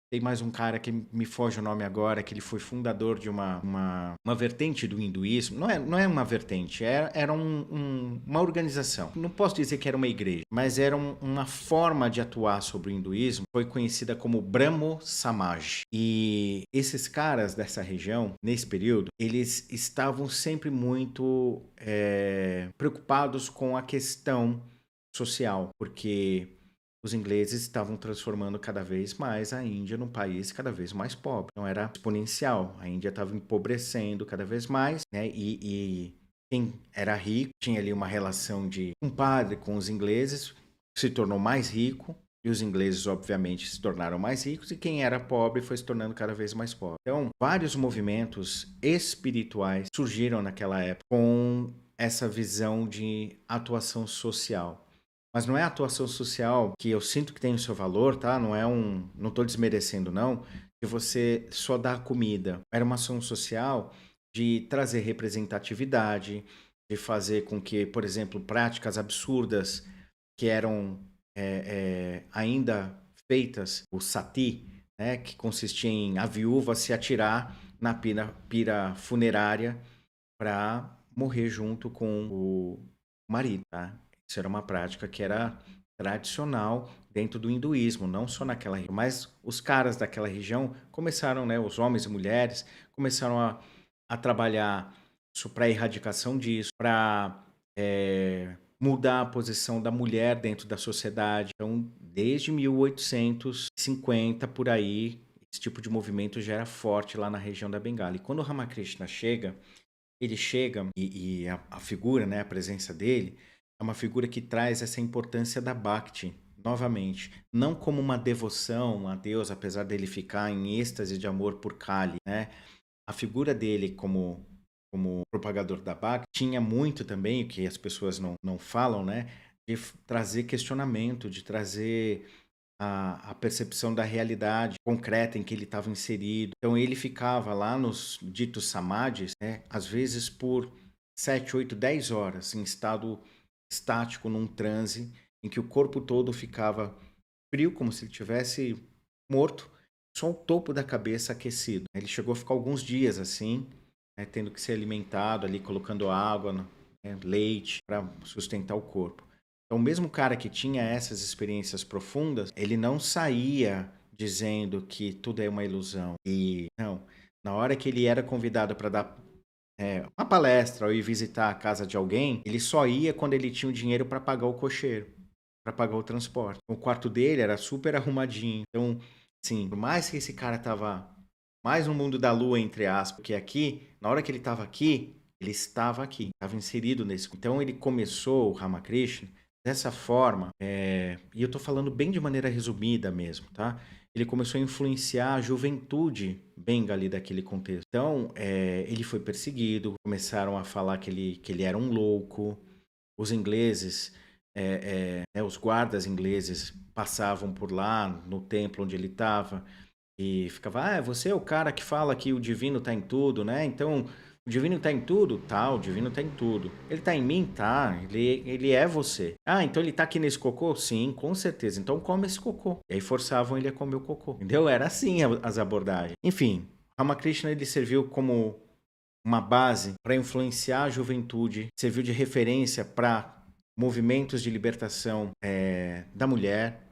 Tem mais um cara que me foge o nome agora, que ele foi fundador de uma vertente do hinduísmo. Não é uma vertente, era uma organização. Não posso dizer que era uma igreja, mas era uma forma de atuar sobre o hinduísmo. Foi conhecida como Brahmo Samaj. E esses caras dessa região, nesse período, eles estavam sempre muito preocupados com a questão social, porque os ingleses estavam transformando cada vez mais a Índia num país cada vez mais pobre. Então era exponencial. A Índia estava empobrecendo cada vez mais, né? E quem era rico tinha ali uma relação de compadre com os ingleses, se tornou mais rico. E os ingleses, obviamente, se tornaram mais ricos, e quem era pobre foi se tornando cada vez mais pobre. Então, vários movimentos espirituais surgiram naquela época com essa visão de atuação social. Mas não é a atuação social que eu sinto que tem o seu valor, tá? Não estou desmerecendo, não, que você só dá comida. Era uma ação social de trazer representatividade, de fazer com que, por exemplo, práticas absurdas que eram ainda feitas, o sati, né, que consistia em a viúva se atirar na pira funerária para morrer junto com o marido, tá? Isso era uma prática que era tradicional dentro do hinduísmo, não só naquela região, mas os caras daquela região começaram, né, os homens e mulheres, começaram a trabalhar para a erradicação disso, para mudar a posição da mulher dentro da sociedade. Então, desde 1850, por aí, esse tipo de movimento já era forte lá na região da Bengala. E quando o Ramakrishna chega, ele chega e a figura, né, a presença dele, é uma figura que traz essa importância da Bhakti, novamente. Não como uma devoção a Deus, apesar dele ficar em êxtase de amor por Kali, né? A figura dele como propagador da Bhakti tinha muito também, o que as pessoas não falam, né? De trazer questionamento, de trazer a percepção da realidade concreta em que ele estava inserido. Então ele ficava lá nos ditos samadhis, né, às vezes por 7, 8, 10 horas em estado estático, num transe, em que o corpo todo ficava frio, como se ele tivesse morto, só o topo da cabeça aquecido. Ele chegou a ficar alguns dias assim, né, tendo que ser alimentado ali, colocando água, né, leite, para sustentar o corpo. Então, o mesmo cara que tinha essas experiências profundas, ele não saía dizendo que tudo é uma ilusão. E não, na hora que ele era convidado para dar uma palestra ou ir visitar a casa de alguém, ele só ia quando ele tinha o dinheiro para pagar o cocheiro, para pagar o transporte. O quarto dele era super arrumadinho. Então, sim, por mais que esse cara tava mais no mundo da lua, entre aspas, que aqui, na hora que ele estava aqui, estava inserido nesse. Então ele começou o Ramakrishna dessa forma, e eu estou falando bem de maneira resumida mesmo, tá? Ele começou a influenciar a juventude bengali daquele contexto. Então, ele foi perseguido, começaram a falar que ele era um louco. Os ingleses, os guardas ingleses passavam por lá no templo onde ele estava e ficava, você é o cara que fala que o divino está em tudo, né? Então, o divino está em tudo? Tá, o divino está em tudo. Ele está em mim? Tá, ele é você. Ah, então ele está aqui nesse cocô? Sim, com certeza. Então come esse cocô. E aí forçavam ele a comer o cocô. Entendeu? Era assim as abordagens. Enfim, Ramakrishna ele serviu como uma base para influenciar a juventude, serviu de referência para movimentos de libertação da mulher,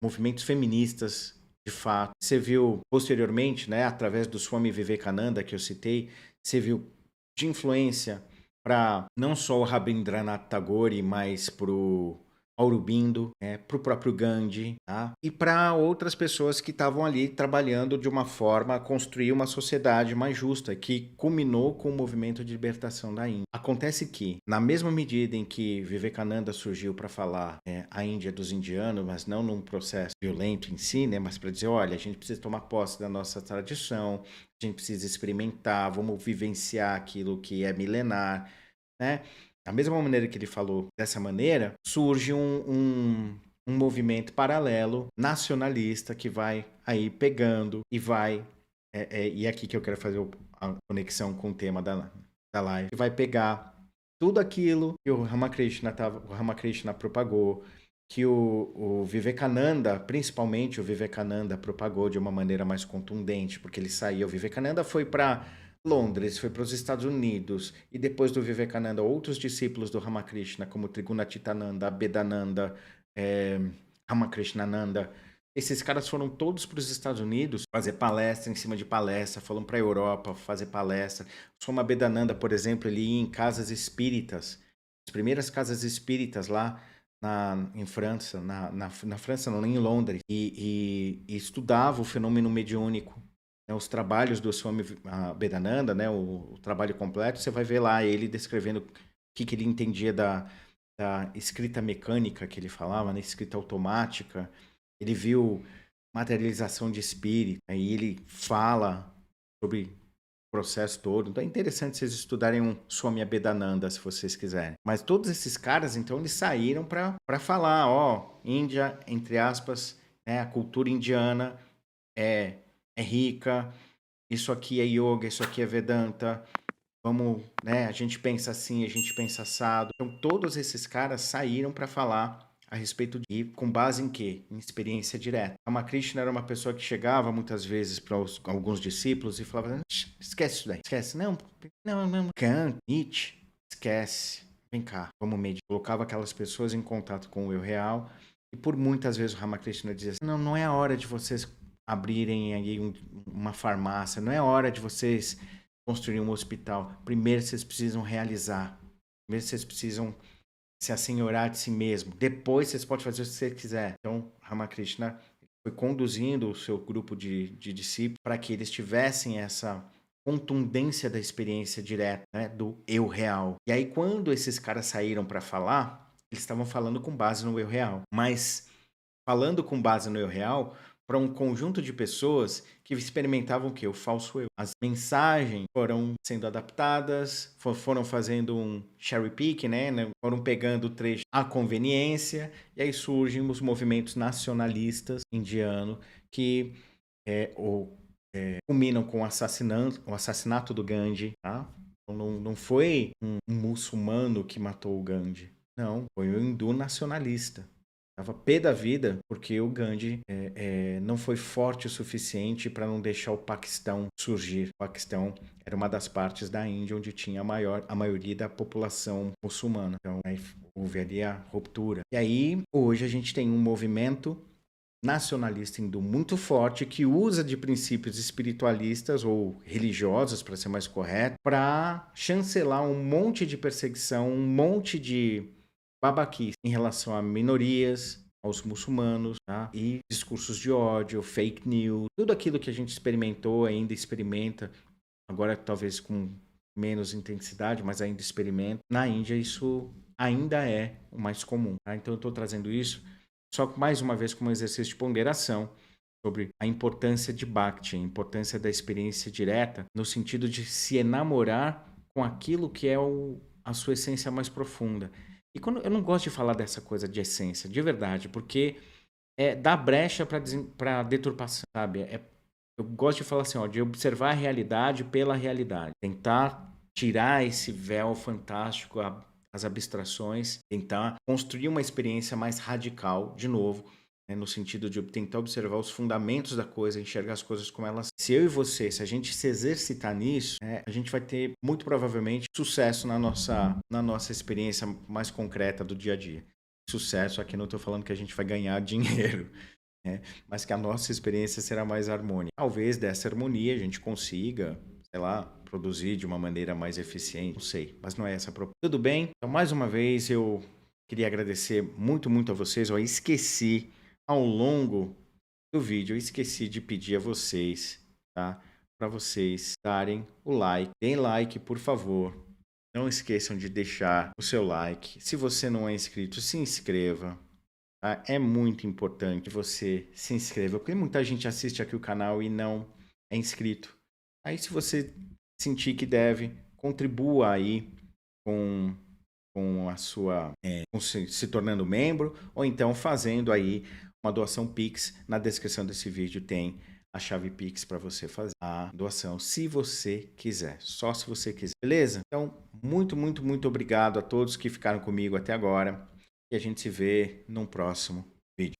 movimentos feministas, de fato. Serviu posteriormente, né, através do Swami Vivekananda, que eu citei, serviu de influência para não só o Rabindranath Tagore, mas para o Aurobindo, para o próprio Gandhi, tá? E para outras pessoas que estavam ali trabalhando de uma forma a construir uma sociedade mais justa, que culminou com o movimento de libertação da Índia. Acontece que, na mesma medida em que Vivekananda surgiu para falar a Índia dos indianos, mas não num processo violento em si, né, mas para dizer, olha, a gente precisa tomar posse da nossa tradição, a gente precisa experimentar, vamos vivenciar aquilo que é milenar, né? Da mesma maneira que ele falou dessa maneira, surge um movimento paralelo, nacionalista, que vai aí pegando e vai... e é aqui que eu quero fazer a conexão com o tema da live. Que vai pegar tudo aquilo que o Ramakrishna propagou, que o Vivekananda, principalmente o Vivekananda, propagou de uma maneira mais contundente, porque ele saiu. O Vivekananda foi para Londres, foi para os Estados Unidos, e depois do Vivekananda, outros discípulos do Ramakrishna, como Trigunatitananda, Abhedananda, Ramakrishnananda, esses caras foram todos para os Estados Unidos fazer palestra em cima de palestra, foram para a Europa fazer palestra. Swami Abhedananda, por exemplo, ele ia em casas espíritas, as primeiras casas espíritas lá em França, na França não, em Londres, e estudava o fenômeno mediúnico, né, os trabalhos do Swami Bedananda, né, o trabalho completo, você vai ver lá ele descrevendo o que ele entendia da escrita mecânica que ele falava, né, escrita automática. Ele viu materialização de espírito, aí ele fala sobre o processo todo. Então é interessante vocês estudarem um Swami Abhedananda, se vocês quiserem. Mas todos esses caras, então, eles saíram para falar, ó, Índia, entre aspas, né, a cultura indiana é, é rica, isso aqui é yoga, isso aqui é Vedanta, vamos, né, a gente pensa assim, a gente pensa assado. Então todos esses caras saíram para falar a respeito de e com base em quê? Em experiência direta. Ramakrishna era uma pessoa que chegava muitas vezes para alguns discípulos e falava: esquece isso daí, esquece, não, Kant, Nietzsche, esquece, vem cá, vamos meditar. Colocava aquelas pessoas em contato com o eu real e por muitas vezes o Ramakrishna dizia assim: não é hora de vocês abrirem aí uma farmácia, não é hora de vocês construir um hospital. Primeiro vocês precisam realizar. Primeiro vocês precisam se assenhorar de si mesmo. Depois vocês podem fazer o que você quiser. Então, Ramakrishna foi conduzindo o seu grupo de discípulos para que eles tivessem essa contundência da experiência direta, né, do eu real. E aí, quando esses caras saíram para falar, eles estavam falando com base no eu real. Mas, falando com base no eu real, para um conjunto de pessoas que experimentavam o quê? O falso eu. As mensagens foram sendo adaptadas, foram fazendo um cherry pick, né? Foram pegando trechos à conveniência, e aí surgem os movimentos nacionalistas indianos que culminam com o assassinato do Gandhi, tá? Então, não foi um muçulmano que matou o Gandhi, não, foi um hindu nacionalista. Estava pé da vida porque o Gandhi não foi forte o suficiente para não deixar o Paquistão surgir. O Paquistão era uma das partes da Índia onde tinha a maioria da população muçulmana. Então aí houve ali a ruptura. E aí hoje a gente tem um movimento nacionalista hindu muito forte que usa de princípios espiritualistas ou religiosos, para ser mais correto, para chancelar um monte de perseguição, um monte de babaquice em relação a minorias, aos muçulmanos, tá? E discursos de ódio, fake news, tudo aquilo que a gente experimentou, ainda experimenta, agora talvez com menos intensidade, mas ainda experimenta. Na Índia isso ainda é o mais comum, tá? Então eu estou trazendo isso só mais uma vez como um exercício de ponderação sobre a importância de Bhakti, a importância da experiência direta, no sentido de se enamorar com aquilo que é a sua essência mais profunda. E quando eu não gosto de falar dessa coisa de essência, de verdade, porque dá brecha para deturpação, sabe? Eu gosto de falar assim, ó, de observar a realidade pela realidade, tentar tirar esse véu fantástico, as abstrações, tentar construir uma experiência mais radical, de novo, né, no sentido de tentar observar os fundamentos da coisa, enxergar as coisas como elas. Se eu e você, se a gente se exercitar nisso, a gente vai ter muito provavelmente sucesso na nossa experiência mais concreta do dia a dia. Sucesso, aqui não estou falando que a gente vai ganhar dinheiro, né, mas que a nossa experiência será mais harmônica. Talvez dessa harmonia a gente consiga, sei lá, produzir de uma maneira mais eficiente, não sei, mas não é essa a proposta. Tudo bem? Então, mais uma vez, eu queria agradecer muito, muito a vocês. Eu esqueci, ao longo do vídeo, eu esqueci de pedir a vocês, tá? Para vocês darem o like. Deem like, por favor. Não esqueçam de deixar o seu like. Se você não é inscrito, se inscreva. Tá? É muito importante que você se inscreva, porque muita gente assiste aqui o canal e não é inscrito. Aí, se você sentir que deve, contribua aí com a sua se tornando membro, ou então fazendo aí uma doação Pix. Na descrição desse vídeo tem a chave Pix para você fazer a doação, se você quiser, só se você quiser, beleza? Então, muito, muito, muito obrigado a todos que ficaram comigo até agora, e a gente se vê num próximo vídeo.